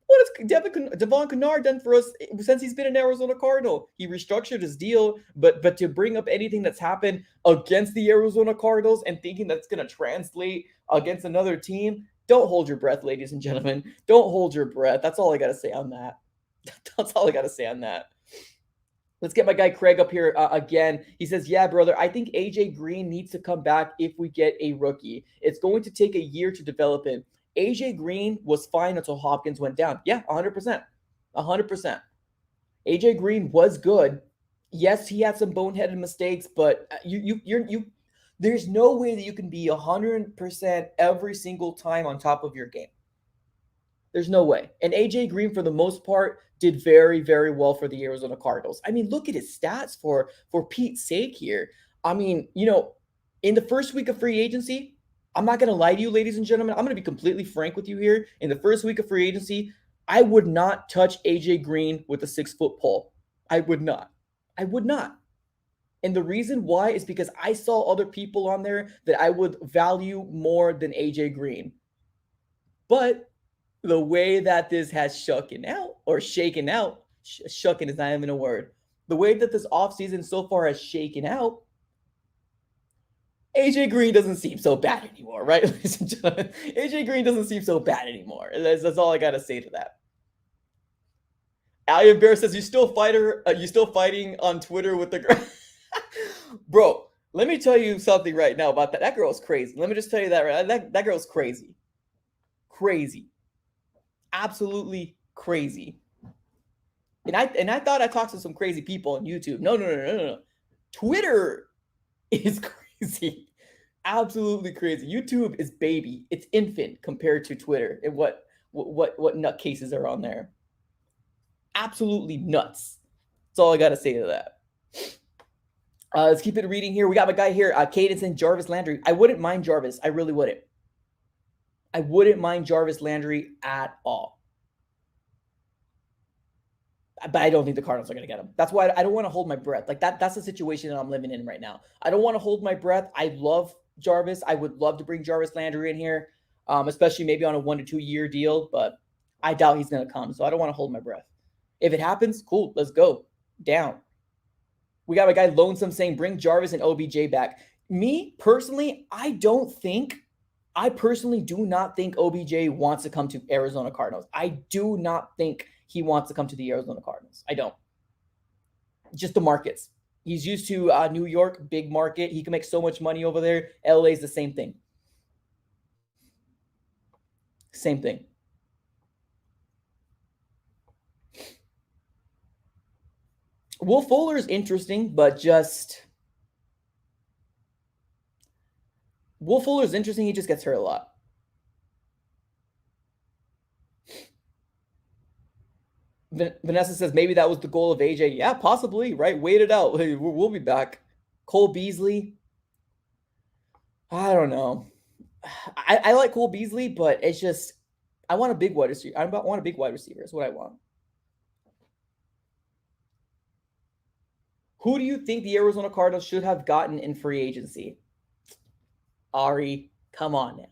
What has Devon Kennard done for us since he's been an Arizona Cardinal? He restructured his deal, but to bring up anything that's happened against the Arizona Cardinals and thinking that's going to translate against another team, don't hold your breath, ladies and gentlemen. Don't hold your breath. That's all I got to say on that. That's all I got to say on that. Let's get my guy Craig up here again. He says, yeah, brother, I think AJ Green needs to come back if we get a rookie. It's going to take a year to develop him. AJ Green was fine until Hopkins went down. Yeah, 100%. 100%. AJ Green was good. Yes, he had some boneheaded mistakes, but there's no way that you can be 100% every single time on top of your game. There's no way. And AJ Green, for the most part, did very, very well for the Arizona Cardinals. I mean, look at his stats for Pete's sake here. I mean, in the first week of free agency, I'm not going to lie to you, ladies and gentlemen. I'm going to be completely frank with you here. In the first week of free agency, I would not touch AJ Green with a 6-foot pole. I would not. I would not. And the reason why is because I saw other people on there that I would value more than AJ Green. But the way that this has shaken out, shucking is not even a word. The way that this offseason so far has shaken out, AJ Green doesn't seem so bad anymore, right? AJ Green doesn't seem so bad anymore. That's all I got to say to that. Alien Bear says, you still fighting on Twitter with the girl? Bro, let me tell you something right now about that. That girl's crazy. Let me just tell you that right. That girl's crazy. Crazy. Absolutely crazy. And I thought I talked to some crazy people on YouTube. No. Twitter is crazy. Absolutely crazy. YouTube is baby. It's infant compared to Twitter and what nutcases are on there. Absolutely nuts. That's all I got to say to that. Let's keep it reading here. We got my guy here, Cadence and Jarvis Landry. I wouldn't mind Jarvis. I really wouldn't. I wouldn't mind Jarvis Landry at all. But I don't think the Cardinals are going to get him. That's why I don't want to hold my breath. Like that's the situation that I'm living in right now. I don't want to hold my breath. I love Jarvis. I would love to bring Jarvis Landry in here, especially maybe on a 1 to 2 year deal, but I doubt he's going to come. So I don't want to hold my breath. If it happens, cool. Let's go. Down. We got my guy Lonesome saying, bring Jarvis and OBJ back. Me, personally, I personally do not think OBJ wants to come to Arizona Cardinals. I do not think he wants to come to the Arizona Cardinals. I don't. Just the markets. He's used to New York, big market. He can make so much money over there. LA is the same thing. Same thing. Will Fuller is interesting, but Will Fuller is interesting. He just gets hurt a lot. Vanessa says maybe that was the goal of AJ. Yeah, possibly, right? Wait it out. We'll be back. Cole Beasley. I don't know. I like Cole Beasley, but it's just I want a big wide receiver. I want a big wide receiver. That's what I want. Who do you think the Arizona Cardinals should have gotten in free agency? Ari, come on now.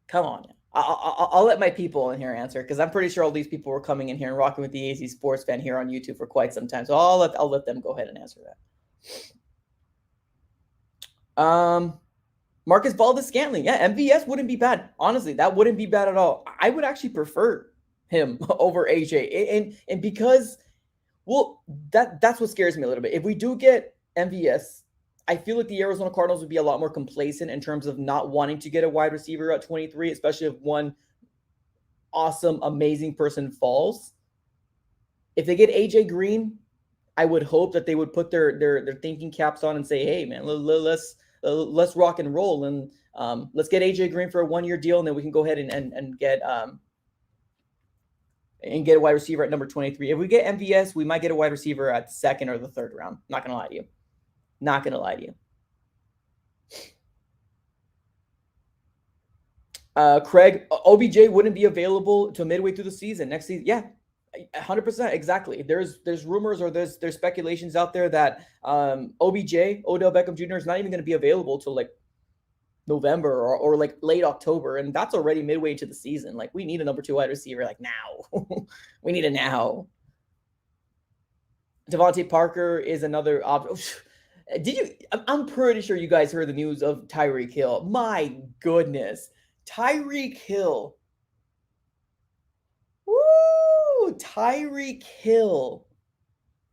Come on now. I'll let my people in here answer because I'm pretty sure all these people were coming in here and rocking with the AZ Sports Fan here on YouTube for quite some time. So I'll let them go ahead and answer that. Marcus Valdes-Scantling. Yeah, MVS wouldn't be bad. Honestly, that wouldn't be bad at all. I would actually prefer him over AJ. And because, well, that's what scares me a little bit. If we do get MVS I feel like the Arizona Cardinals would be a lot more complacent in terms of not wanting to get a wide receiver at 23, especially if one awesome, amazing person falls. If they get AJ Green, I would hope that they would put their thinking caps on and say, "Hey, man, let's rock and roll, and let's get AJ Green for a 1-year deal, and then we can go ahead and get a wide receiver at number 23. If we get MVS, we might get a wide receiver at the second or the third round. Not gonna lie to you. Not gonna lie to you. Craig, OBJ wouldn't be available until midway through the season next season. Yeah, 100%, exactly. There's rumors or there's speculations out there that OBJ, Odell Beckham Jr. is not even going to be available till like November or like late October, and that's already midway into the season. Like, we need a number 2 wide receiver like now. We need it now. Devontae Parker is another option. I'm pretty sure you guys heard the news of Tyree Hill. My goodness. Tyreek Hill. Woo! Tyreek Hill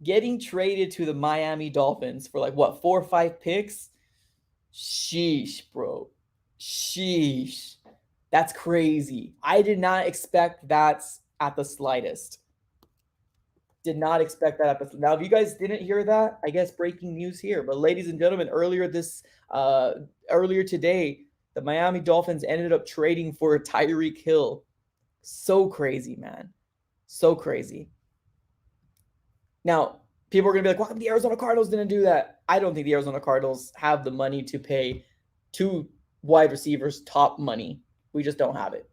getting traded to the Miami Dolphins for like what, 4 or 5 picks? Sheesh, bro. Sheesh. That's crazy. I did not expect that at the slightest. Did not expect that at the. Now, if you guys didn't hear that, I guess breaking news here. But ladies and gentlemen, earlier today, the Miami Dolphins ended up trading for Tyreek Hill. So crazy, man. So crazy. Now, people are going to be like, why come the Arizona Cardinals didn't do that? I don't think the Arizona Cardinals have the money to pay 2 wide receivers top money. We just don't have it.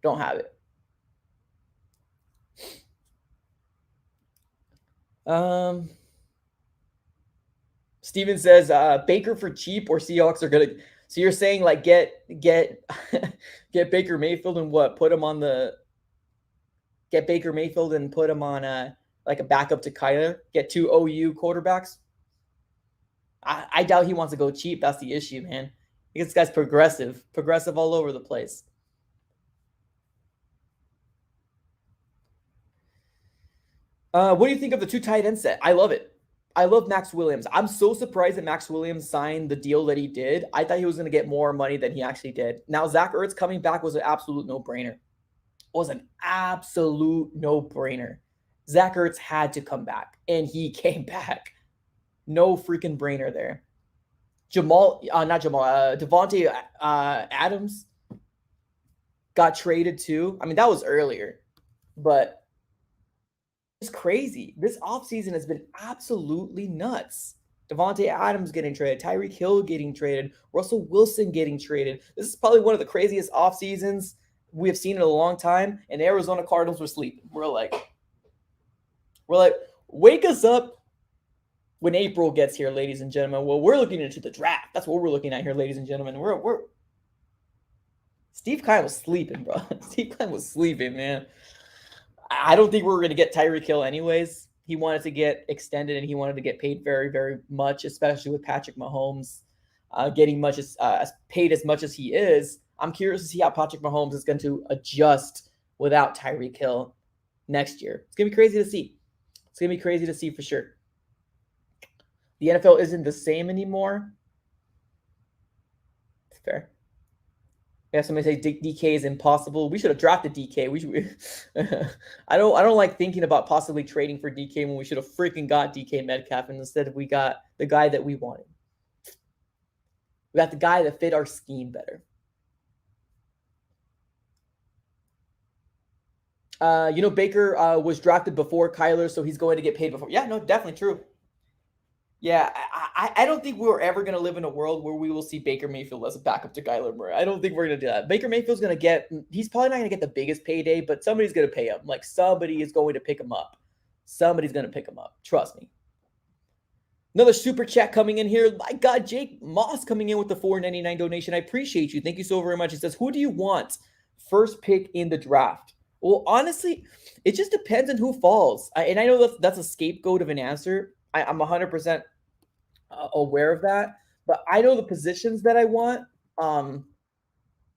Don't have it. Steven says Baker for cheap or Seahawks are going to. So you're saying like get Baker Mayfield and what? Get Baker Mayfield and put him on like a backup to Kyler. Get 2 OU quarterbacks. I doubt he wants to go cheap. That's the issue, man. This guy's progressive all over the place. What do you think of the 2 tight end set? I love it. I love Max Williams. I'm so surprised that Max Williams signed the deal that he did. I thought he was going to get more money than he actually did. Now, Zach Ertz coming back was an absolute no-brainer. Zach Ertz had to come back, and he came back. No freaking brainer there. Devontae Adams got traded too. I mean, that was earlier, but it's crazy. This offseason has been absolutely nuts. Devontae Adams getting traded, Tyreek Hill getting traded, Russell Wilson getting traded. This is probably one of the craziest off seasons we have seen in a long time, and the Arizona Cardinals were sleeping. We're like, wake us up when April gets here, ladies and gentlemen. Well, we're looking into the draft. That's what we're looking at here, ladies and gentlemen. Steve Kine was sleeping, bro. Steve Kine was sleeping, man. I don't think we were going to get Tyreek Hill anyways. He wanted to get extended, and he wanted to get paid very, very much, especially with Patrick Mahomes getting paid as much as he is. I'm curious to see how Patrick Mahomes is going to adjust without Tyreek Hill next year. It's going to be crazy to see. It's going to be crazy to see for sure. The NFL isn't the same anymore. It's fair. Yeah, somebody say DK is impossible. We should have drafted DK. I don't like thinking about possibly trading for DK when we should have freaking got DK Metcalf, and instead we got the guy that we wanted. We got the guy that fit our scheme better. Baker was drafted before Kyler, so he's going to get paid before. Yeah, no, definitely true. Yeah, I don't think we're ever going to live in a world where we will see Baker Mayfield as a backup to Kyler Murray. I don't think we're going to do that. Baker Mayfield's going to he's probably not going to get the biggest payday, but somebody's going to pay him. Like, somebody is going to pick him up. Somebody's going to pick him up. Trust me. Another super chat coming in here. My God, Jake Moss coming in with the $4.99 donation. I appreciate you. Thank you so very much. He says, who do you want first pick in the draft? Well, honestly, it just depends on who falls. And I know that's a scapegoat of an answer. I'm 100% aware of that, but I know the positions that I want. The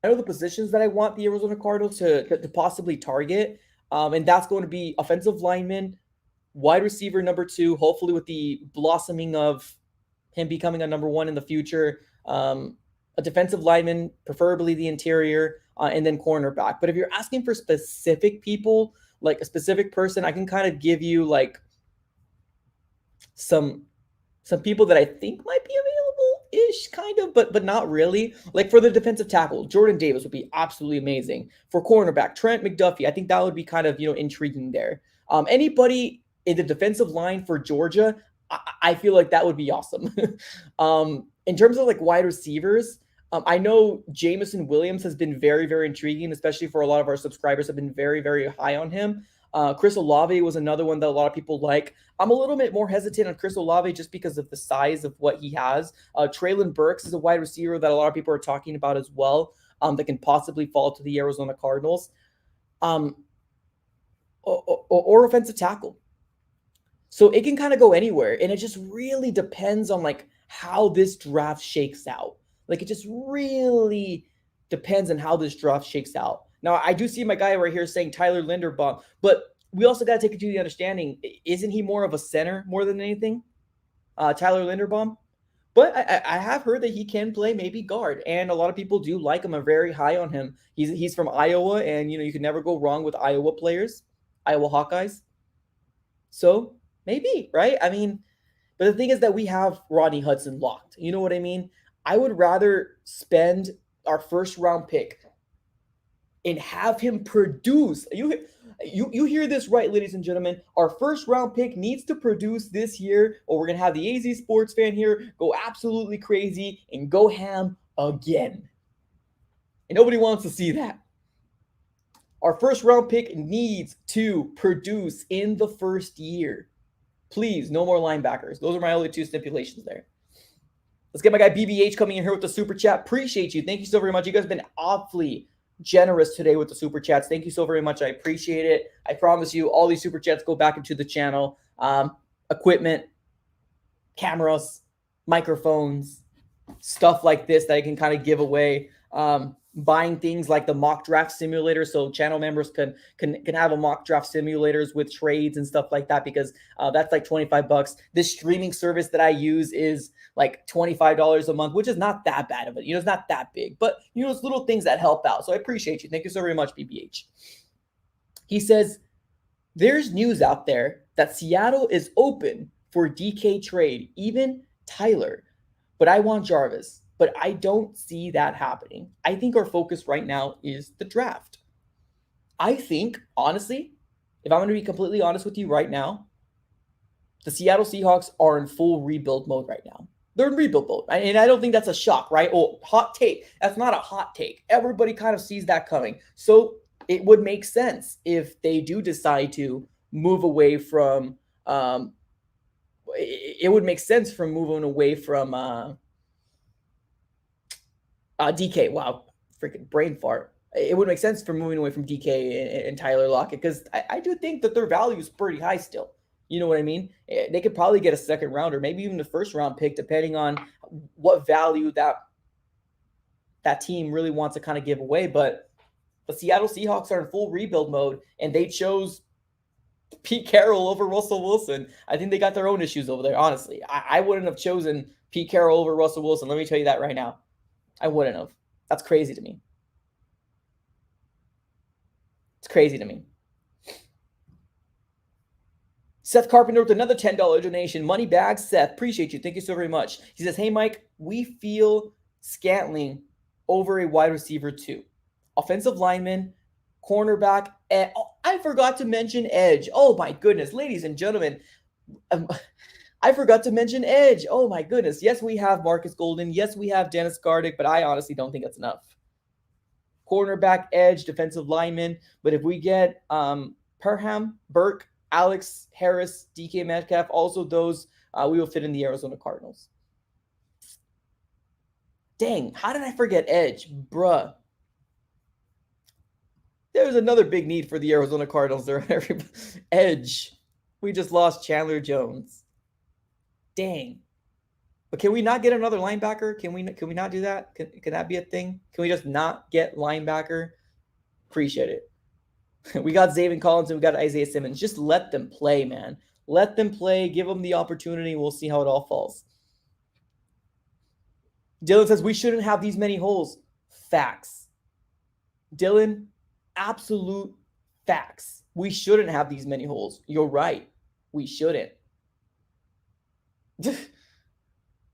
Arizona Cardinals to possibly target, and that's going to be offensive lineman, wide receiver number 2, hopefully with the blossoming of him becoming a number one in the future. A defensive lineman, preferably the interior, and then cornerback. But if you're asking for specific people, like a specific person, I can kind of give you like some people that I think might be available-ish, kind of, but not really. Like for the defensive tackle, Jordan Davis would be absolutely amazing. For cornerback, Trent McDuffie, I think that would be kind of, intriguing there. Anybody in the defensive line for Georgia, I feel like that would be awesome. In terms of like wide receivers, I know Jamison Williams has been very, very intriguing, especially for a lot of our subscribers have been very, very high on him. Chris Olave was another one that a lot of people like. I'm a little bit more hesitant on Chris Olave just because of the size of what he has. Traylon Burks is a wide receiver that a lot of people are talking about as well, that can possibly fall to the Arizona Cardinals. Or offensive tackle. So it can kind of go anywhere, and it just really depends on like how this draft shakes out. Like it just really depends on how this draft shakes out. Now, I do see my guy right here saying Tyler Linderbaum, but we also got to take into the understanding, isn't he more of a center more than anything? Tyler Linderbaum? But I have heard that he can play maybe guard, and a lot of people do like him. I'm very high on him. He's from Iowa, and you can never go wrong with Iowa players, Iowa Hawkeyes. So maybe, right? I mean, but the thing is that we have Rodney Hudson locked. You know what I mean? I would rather spend our first round pick and have him produce. You hear this right, ladies and gentlemen. Our first round pick needs to produce this year, or we're going to have the AZ Sports fan here go absolutely crazy and go ham again. And nobody wants to see that. Our first round pick needs to produce in the first year. Please, no more linebackers. Those are my only two stipulations there. Let's get my guy BBH coming in here with the super chat. Appreciate you. Thank you so very much. You guys have been awfully generous today with the super chats. Thank you so very much. I appreciate it. I promise you all these super chats go back into the channel. Equipment, cameras, microphones, stuff like this that I can kind of give away. Buying things like the mock draft simulator, so channel members can have a mock draft simulators with trades and stuff like that, because that's like $25. This streaming service that I use is like $25 a month, which is not that bad of it. It's not that big, but it's little things that help out. So I appreciate you. Thank you so very much, BBH. He says, there's news out there that Seattle is open for DK trade, even Tyler, but I want Jarvis. But I don't see that happening. I think our focus right now is the draft. I think, honestly, if I'm going to be completely honest with you right now, the Seattle Seahawks are in full rebuild mode right now. They're in rebuild mode. And I don't think that's a shock, right? Oh, hot take. That's not a hot take. Everybody kind of sees that coming. So it would make sense if they do decide to move away from it would make sense from moving away from DK. Wow, freaking brain fart. It would make sense for moving away from DK and Tyler Lockett, because I do think that their value is pretty high still. You know what I mean? They could probably get a second round or maybe even the first round pick, depending on what value that team really wants to kind of give away. But the Seattle Seahawks are in full rebuild mode, and they chose Pete Carroll over Russell Wilson. I think they got their own issues over there, honestly. I wouldn't have chosen Pete Carroll over Russell Wilson. Let me tell you that right now. I wouldn't have. That's crazy to me. It's crazy to me. Seth Carpenter with another $10 donation. Money bag, Seth. Appreciate you. Thank you so very much. He says, hey, Mike, we feel Scantling over a wide receiver too. Offensive lineman, cornerback, and I forgot to mention edge. Oh, my goodness. Ladies and gentlemen, I forgot to mention edge. Oh, my goodness. Yes, we have Marcus Golden. Yes, we have Dennis Gardick, but I honestly don't think that's enough. Cornerback, edge, defensive lineman. But if we get Perham, Burke, Alex Harris, DK Metcalf, also those, we will fit in the Arizona Cardinals. Dang, how did I forget edge? Bruh. There's another big need for the Arizona Cardinals there. Edge. We just lost Chandler Jones. Dang. But can we not get another linebacker? Can we not do that? Can that be a thing? Can we just not get linebacker? Appreciate it. We got Xavier Collins and we got Isaiah Simmons. Just let them play, man. Let them play. Give them the opportunity. We'll see how it all falls. Dylan says we shouldn't have these many holes. Facts. Dylan, absolute facts. We shouldn't have these many holes. You're right. We shouldn't. But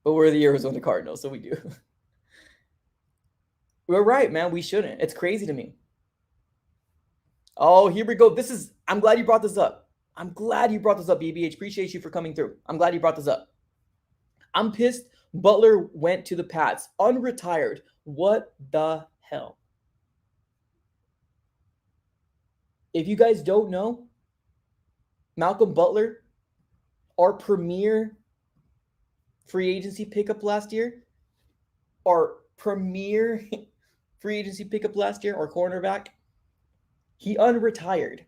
we're the Arizona Cardinals, so we do. We're right, man. We shouldn't. It's crazy to me. Oh, here we go. I'm glad you brought this up. I'm glad you brought this up, BBH. Appreciate you for coming through. I'm glad you brought this up. I'm pissed Butler went to the Pats, unretired. What the hell? If you guys don't know, Malcolm Butler, our premier free agency pickup last year, our cornerback, he unretired.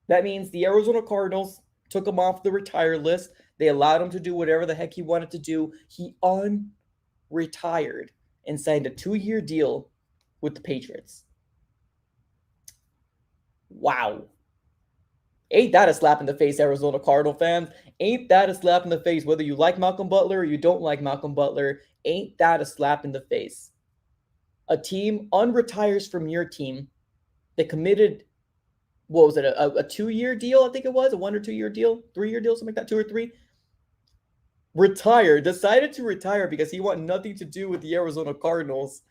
That means the Arizona Cardinals took him off the retire list. They allowed him to do whatever the heck he wanted to do. He unretired and signed a 2-year deal with the Patriots. Wow. Ain't that a slap in the face, Arizona Cardinal fans? Ain't that a slap in the face? Whether you like Malcolm Butler or you don't like Malcolm Butler, ain't that a slap in the face? A team unretires from your team that committed, what was it, a 2-year deal, I think it was, a 1 or 2 year deal, 3-year deal, something like that, 2 or 3. Decided to retire because he wanted nothing to do with the Arizona Cardinals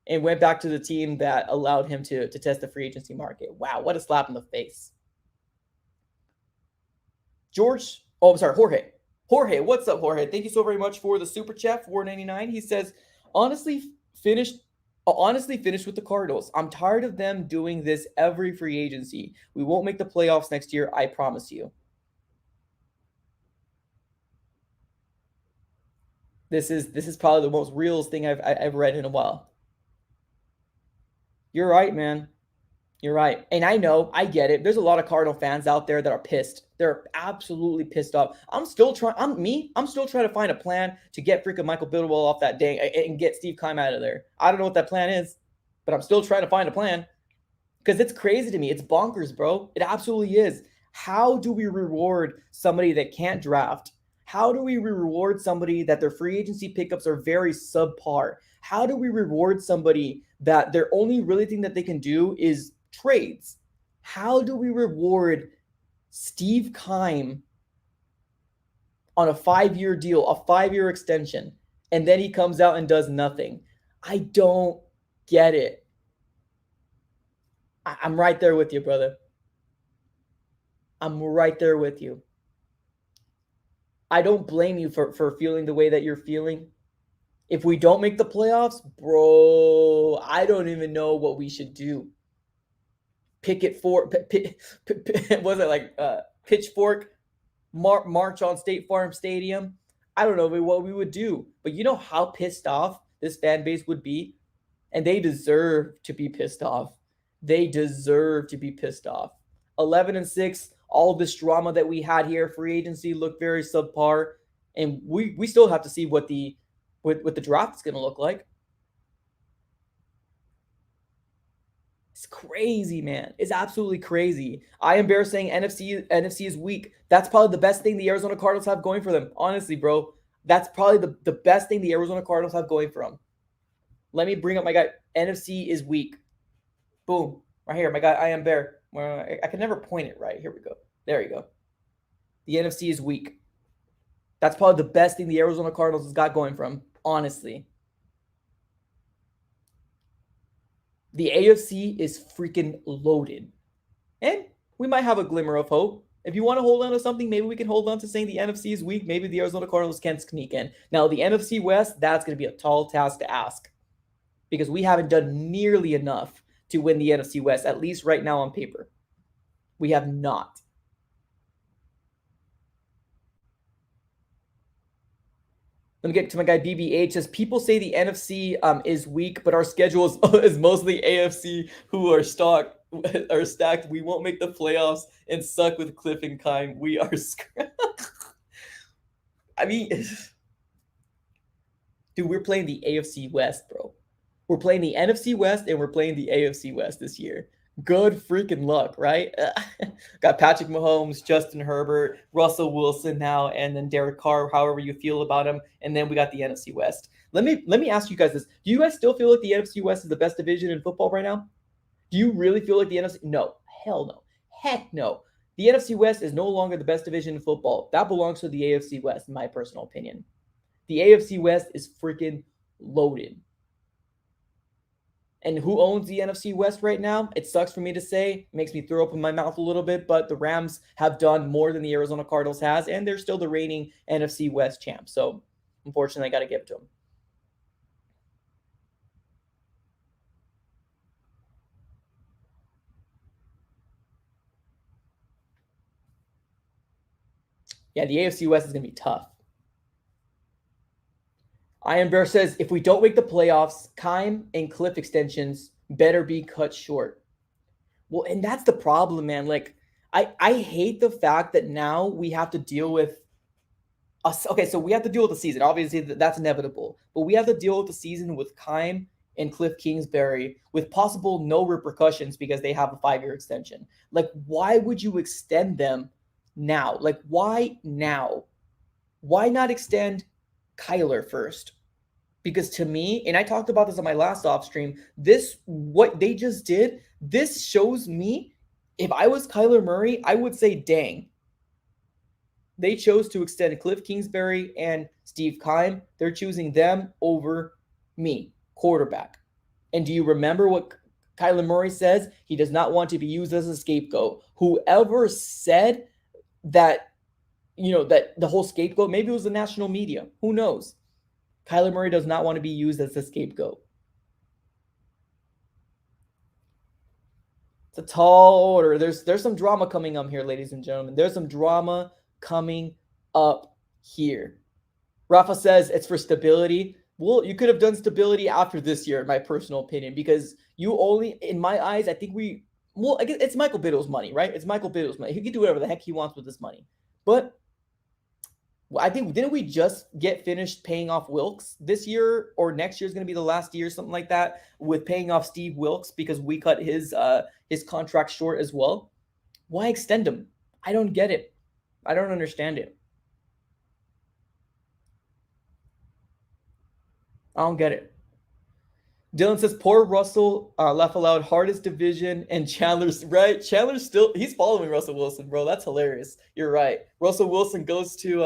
and went back to the team that allowed him to test the free agency market. Wow, what a slap in the face. Jorge. Jorge, what's up, Jorge? Thank you so very much for the super chat, $4.99. He says, honestly finished with the Cardinals. I'm tired of them doing this every free agency. We won't make the playoffs next year, I promise you. This is probably the most realist thing I've read in a while. You're right, man. You're right. And I know, I get it. There's a lot of Cardinal fans out there that are pissed. They're absolutely pissed off. I'm still trying to find a plan to get freaking Michael Bidwell off that dang and get Steve Keim out of there. I don't know what that plan is, but I'm still trying to find a plan because it's crazy to me. It's bonkers, bro. It absolutely is. How do we reward somebody that can't draft? How do we reward somebody that their free agency pickups are very subpar? How do we reward somebody that their only really thing that they can do is trades? How do we reward Steve Keim on a 5-year deal, a 5-year extension, and then he comes out and does nothing? I don't get it. I'm right there with you, brother. I'm right there with you. I don't blame you for feeling the way that you're feeling. If we don't make the playoffs, bro, I don't even know what we should do. Pitchfork march on State Farm Stadium? I don't know what we would do. But you know how pissed off this fan base would be? And they deserve to be pissed off. They deserve to be pissed off. 11-6, all this drama that we had here, free agency looked very subpar. And we still have to see what the draft is going to look like. It's crazy, man. It's absolutely crazy. I am Bear saying NFC is weak. That's probably the best thing the Arizona Cardinals have going for them. Honestly, bro. That's probably the best thing the Arizona Cardinals have going for them. Let me bring up my guy. NFC is weak. Boom. Right here. My guy, I am Bear. I can never point it right. Here we go. There you go. The NFC is weak. That's probably the best thing the Arizona Cardinals has got going for them. Honestly. The AFC is freaking loaded. And we might have a glimmer of hope. If you want to hold on to something, maybe we can hold on to saying the NFC is weak. Maybe the Arizona Cardinals can sneak in. Now, the NFC West, that's going to be a tall task to ask. Because we haven't done nearly enough to win the NFC West, at least right now on paper. We have not. Let me get to my guy BBH. Says people say the NFC is weak, but our schedule is mostly AFC who are stacked. We won't make the playoffs and suck with Cliff and Keim. We are I mean, dude, we're playing the AFC West, bro. We're playing the NFC West and we're playing the AFC West this year. Good freaking luck, right? Got Patrick Mahomes, Justin Herbert, Russell Wilson now, and then Derek Carr, however you feel about him. And then we got the NFC West. Let me ask you guys this. Do you guys still feel like the NFC West is the best division in football right now? Do you really feel like the NFC? No. Hell no. Heck no. The NFC West is no longer the best division in football. That belongs to the AFC West, in my personal opinion. The AFC West is freaking loaded. And who owns the NFC West right now? It sucks for me to say. It makes me throw up in my mouth a little bit, but the Rams have done more than the Arizona Cardinals has, and they're still the reigning NFC West champ. So, unfortunately, I got to give it to them. Yeah, the AFC West is going to be tough. Iron Bear says, if we don't make the playoffs, Keim and Cliff extensions better be cut short. Well, and that's the problem, man. Like, I hate the fact that now we have to deal with us. Okay, so we have to deal with the season. Obviously, that's inevitable. But we have to deal with the season with Keim and Cliff Kingsbury with possible no repercussions because they have a 5-year extension. Like, why would you extend them now? Like, why now? Why not extend Kyler first? Because to me, and I talked about this on my last off stream, what they just did, this shows me, if I was Kyler Murray, I would say, dang. They chose to extend Cliff Kingsbury and Steve Keim. They're choosing them over me, quarterback. And do you remember what Kyler Murray says? He does not want to be used as a scapegoat. Whoever said that, that the whole scapegoat, maybe it was the national media. Who knows? Kyler Murray does not want to be used as a scapegoat. It's a tall order. There's some drama coming up here, ladies and gentlemen. There's some drama coming up here. Rafa says it's for stability. Well, you could have done stability after this year, in my personal opinion, because you only, in my eyes, I think I guess it's Michael Biddle's money, right? It's Michael Biddle's money. He can do whatever the heck he wants with this money. But I think, didn't we just get finished paying off Wilkes this year, or next year is going to be the last year, something like that, with paying off Steve Wilkes because we cut his contract short as well? Why extend him? I don't get it. I don't understand it. I don't get it. Dylan says, poor Russell, laugh aloud, hardest division, and Chandler's, right? Chandler's still, he's following Russell Wilson, bro. That's hilarious. You're right. Russell Wilson goes to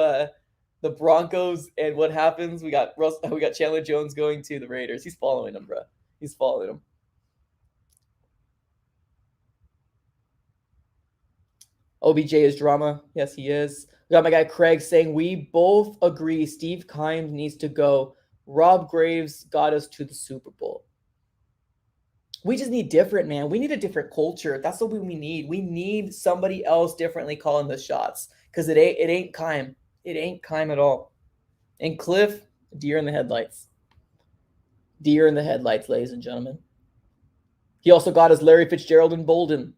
the Broncos, and what happens? We got Chandler Jones going to the Raiders. He's following him, bro. He's following him. OBJ is drama. Yes, he is. We got my guy Craig saying, we both agree Steve Keim needs to go. Rob Graves got us to the Super Bowl. We just need different, man. We need a different culture. That's what we need. We need somebody else differently calling the shots, because it ain't Keim. It ain't Keim at all. And Cliff, deer in the headlights. Deer in the headlights, ladies and gentlemen. He also got us Larry Fitzgerald and Bolden.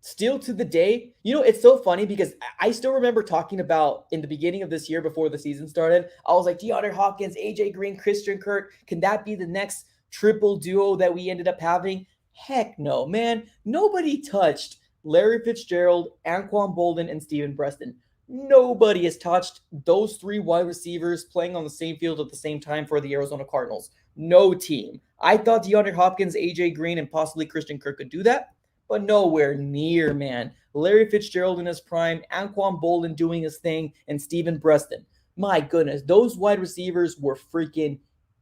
Still to the day, it's so funny because I still remember talking about in the beginning of this year before the season started, I was like, DeAndre Hopkins, AJ Green, Christian Kirk, can that be the next triple duo that we ended up having? Heck no, man. Nobody touched Larry Fitzgerald, Anquan Bolden, and Steven Preston. Nobody has touched those 3 wide receivers playing on the same field at the same time for the Arizona Cardinals. No team. I thought DeAndre Hopkins, AJ Green, and possibly Christian Kirk could do that, but nowhere near, man. Larry Fitzgerald in his prime, Anquan Bolden doing his thing, and Steven Preston. My goodness, those wide receivers were freaking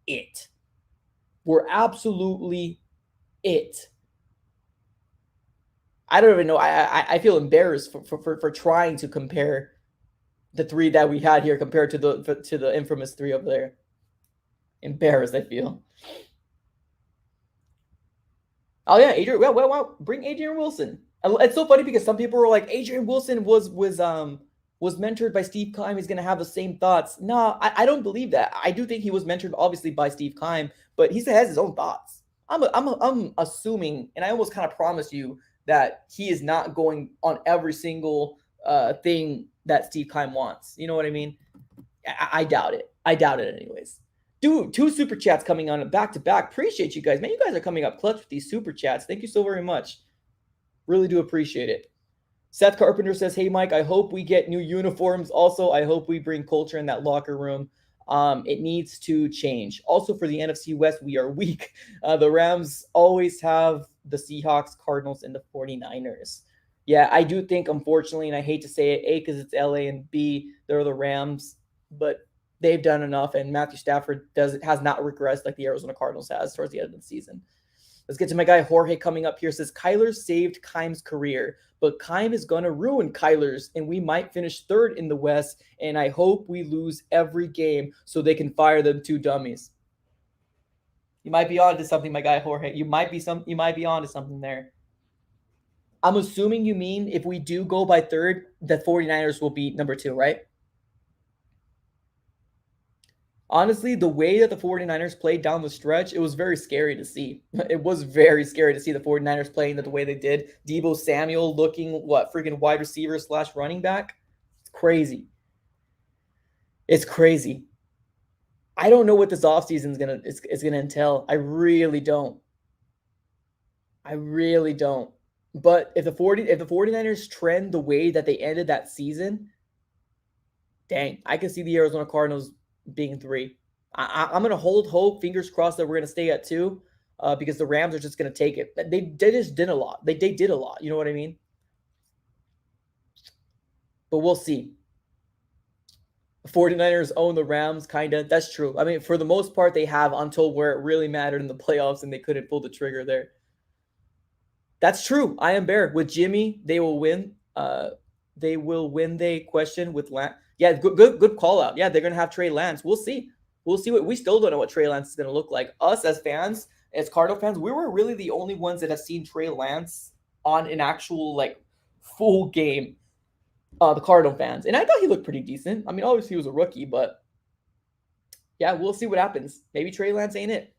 it. Were absolutely it. I don't even know. I feel embarrassed for trying to compare the 3 that we had here compared to the infamous 3 over there. Embarrassed, I feel. Oh yeah, Adrian. Well, bring Adrian Wilson. It's so funny because some people were like, Adrian Wilson was mentored by Steve Keim. He's gonna have the same thoughts. No, I don't believe that. I do think he was mentored obviously by Steve Keim, but he has his own thoughts. I'm assuming, and I almost kind of promise you that he is not going on every single thing that Steve Keim wants. You know what I mean? I doubt it. I doubt it anyways. Dude, 2 super chats coming on back to back. Appreciate you guys. Man, you guys are coming up clutch with these super chats. Thank you so very much. Really do appreciate it. Seth Carpenter says, hey, Mike, I hope we get new uniforms. Also, I hope we bring culture in that locker room. It needs to change. Also, for the NFC West, we are weak. The Rams always have the Seahawks, Cardinals, and the 49ers. Yeah, I do think, unfortunately, and I hate to say it, A, because it's LA, and B, they're the Rams, but they've done enough, and Matthew Stafford has not regressed like the Arizona Cardinals has towards the end of the season. Let's get to my guy Jorge coming up here. Says Kyler saved Keim's career, but Keim is going to ruin Kyler's, and we might finish third in the West, and I hope we lose every game so they can fire them two dummies. You might be on to something, my guy Jorge. You might be on to something there. I'm assuming you mean if we do go by third, the 49ers will be number 2, right? Honestly, the way that the 49ers played down the stretch, it was very scary to see. It was very scary to see the 49ers playing the way they did. Deebo Samuel looking, freaking wide receiver / running back? It's crazy. It's crazy. I don't know what this offseason is gonna entail. I really don't. But if the 49ers trend the way that they ended that season, dang, I can see the Arizona Cardinals being 3. I'm going to hold hope, fingers crossed, that we're going to stay at 2 because the Rams are just going to take it. They just did a lot. They did a lot. You know what I mean? But we'll see. The 49ers own the Rams, kind of. That's true. I mean, for the most part, they have until where it really mattered in the playoffs, and they couldn't pull the trigger there. That's true. I am Bear. With Jimmy, they will win. They will win the question with Lance. Yeah, good call out. Yeah, they're going to have Trey Lance. We'll see. We still don't know what Trey Lance is going to look like. Us as fans, as Cardinal fans, we were really the only ones that have seen Trey Lance on an actual, full game. The Cardinal fans. And I thought he looked pretty decent. I mean, obviously he was a rookie, but yeah, we'll see what happens. Maybe Trey Lance ain't it.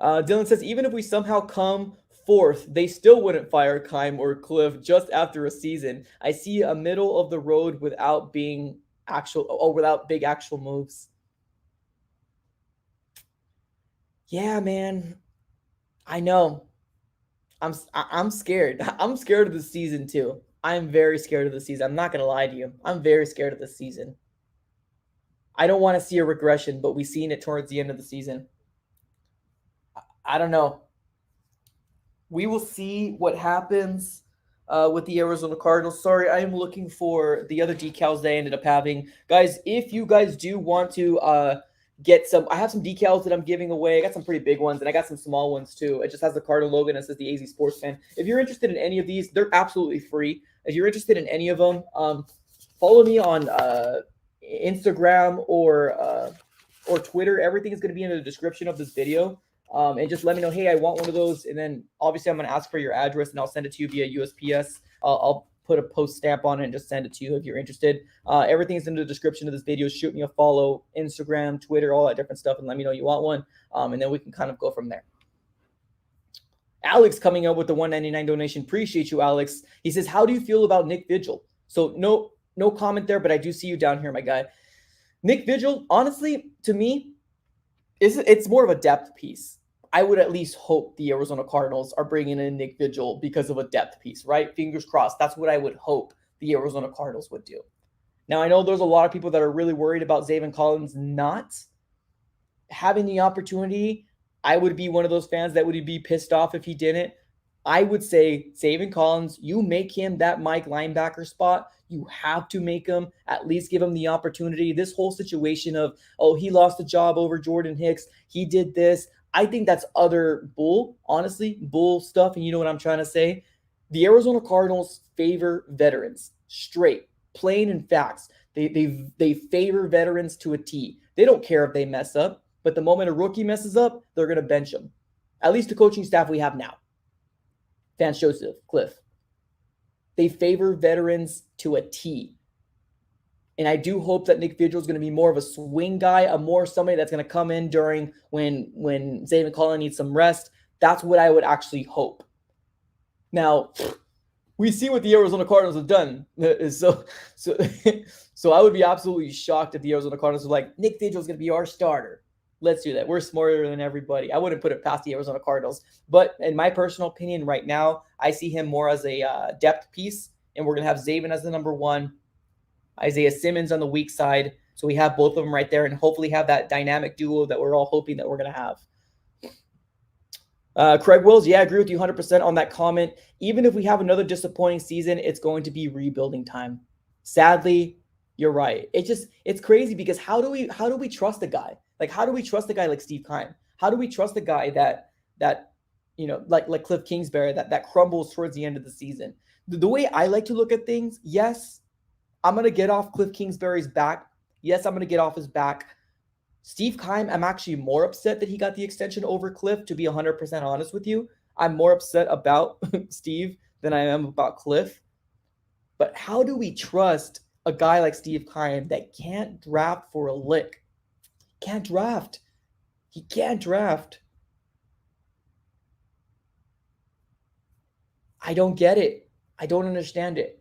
Dylan says, even if we somehow come 4th, they still wouldn't fire Keim or Cliff just after a season. I see a middle of the road without big actual moves. Yeah, man. I know. I'm scared. I'm scared of the season too. I'm very scared of the season. I'm not going to lie to you. I'm very scared of the season. I don't want to see a regression, but we've seen it towards the end of the season. I don't know. We will see what happens with the Arizona Cardinals. Sorry, I am looking for the other decals they ended up having. Guys, if you guys do want to get some, I have some decals that I'm giving away. I got some pretty big ones, and I got some small ones too. It just has the Cardinal logo and it says the AZ Sports Fan. If you're interested in any of these, they're absolutely free. If you're interested in any of them, follow me on Instagram or Twitter. Everything is going to be in the description of this video. And just let me know, hey, I want one of those. And then obviously I'm going to ask for your address and I'll send it to you via USPS. I'll put a post stamp on it and just send it to you if you're interested. Everything's in the description of this video. Shoot me a follow, Instagram, Twitter, all that different stuff, and let me know you want one. And then we can kind of go from there. Alex coming up with the $1.99 donation. Appreciate you, Alex. He says, how do you feel about Nick Vigil? So no comment there, but I do see you down here, my guy. Nick Vigil, honestly, to me, it's more of a depth piece. I would at least hope the Arizona Cardinals are bringing in Nick Vigil because of a depth piece, right? Fingers crossed. That's what I would hope the Arizona Cardinals would do. Now, I know there's a lot of people that are really worried about Xavier Collins not having the opportunity. I would be one of those fans that would be pissed off if he didn't. I would say, Xavier Collins, you make him that Mike linebacker spot. You have to make him, at least give him the opportunity. This whole situation of, he lost the job over Jordan Hicks. He did this. I think that's utter bull, honestly, bull stuff. And you know what I'm trying to say? The Arizona Cardinals favor veterans, straight, plain and facts. They favor veterans to a T. They don't care if they mess up, but the moment a rookie messes up, they're going to bench him. At least the coaching staff we have now. Vance Joseph, Cliff. They favor veterans to a T. And I do hope that Nick Vigil is going to be more of a swing guy, somebody that's going to come in during when Xavier Collins needs some rest. That's what I would actually hope. Now, we see what the Arizona Cardinals have done. So I would be absolutely shocked if the Arizona Cardinals were like, Nick Vigil is going to be our starter. Let's do that. We're smarter than everybody. I wouldn't put it past the Arizona Cardinals. But in my personal opinion right now, I see him more as a depth piece, and we're going to have Xavier as the number 1. Isaiah Simmons on the weak side. So we have both of them right there and hopefully have that dynamic duo that we're all hoping that we're going to have. Craig Wills, yeah, I agree with you 100% on that comment. Even if we have another disappointing season, it's going to be rebuilding time. Sadly, you're right. It's crazy because how do we trust a guy? Like, how do we trust a guy like Steve Keim? How do we trust a guy that like Cliff Kingsbury that crumbles towards the end of the season? The way I like to look at things, yes, I'm going to get off Cliff Kingsbury's back. Yes, I'm going to get off his back. Steve Keim, I'm actually more upset that he got the extension over Cliff, to be 100% honest with you. I'm more upset about Steve than I am about Cliff. But how do we trust a guy like Steve Keim that can't draft for a lick? Can't draft. He can't draft. I don't get it. I don't understand it.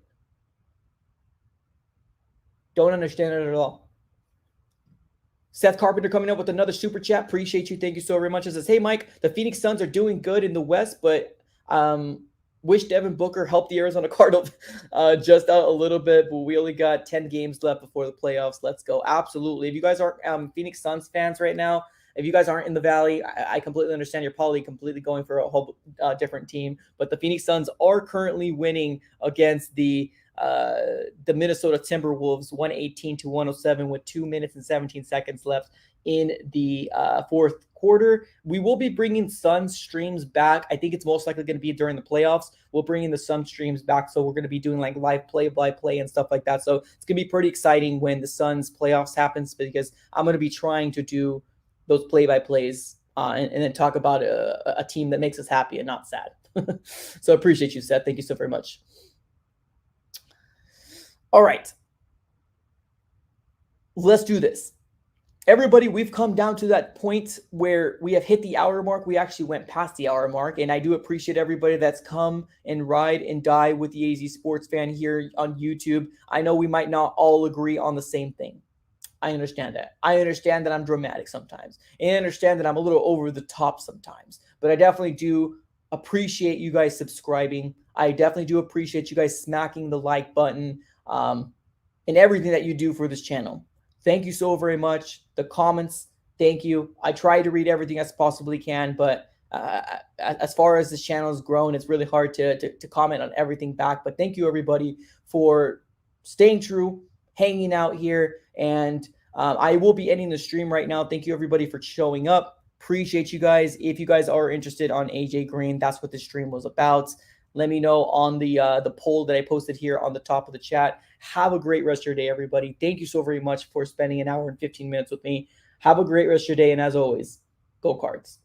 Don't understand it at all. Seth Carpenter coming up with another super chat. Appreciate you. Thank you so very much. It says, hey, Mike, the Phoenix Suns are doing good in the West, but wish Devin Booker helped the Arizona Cardinals just out a little bit, but we only got 10 games left before the playoffs. Let's go. Absolutely. If you guys aren't Phoenix Suns fans right now, if you guys aren't in the Valley, I completely understand. You're probably completely going for a whole different team, but the Phoenix Suns are currently winning against the Minnesota Timberwolves 118-107 with 2 minutes and 17 seconds left in the fourth quarter. We will be bringing Sun streams back. I think it's most likely going to be during the playoffs. We'll bring in the Sun streams back. So we're going to be doing like live play-by-play and stuff like that. So it's going to be pretty exciting when the Suns playoffs happens, because I'm going to be trying to do those play-by-plays and then talk about a team that makes us happy and not sad. So I appreciate you, Seth. Thank you so very much. All right. Let's do this. Everybody, we've come down to that point where we have hit the hour mark. We actually went past the hour mark, and I do appreciate everybody that's come and ride and die with the AZ Sports Fan here on YouTube. I know we might not all agree on the same thing. I understand that. I understand that I'm dramatic sometimes, and I understand that I'm a little over the top sometimes, but I definitely do appreciate you guys subscribing. I definitely do appreciate you guys smacking the like button and everything that you do for this channel. Thank you so very much. The comments, thank you. I try to read everything as possibly can, but as far as this channel has grown, it's really hard to comment on everything back. But thank you, everybody, for staying true, hanging out here. And I will be ending the stream right now. Thank you, everybody, for showing up. Appreciate you guys. If you guys are interested on AJ Green, that's what the stream was about. Let me know on the poll that I posted here on the top of the chat. Have a great rest of your day, everybody. Thank you so very much for spending an hour and 15 minutes with me. Have a great rest of your day, and as always, go Cards.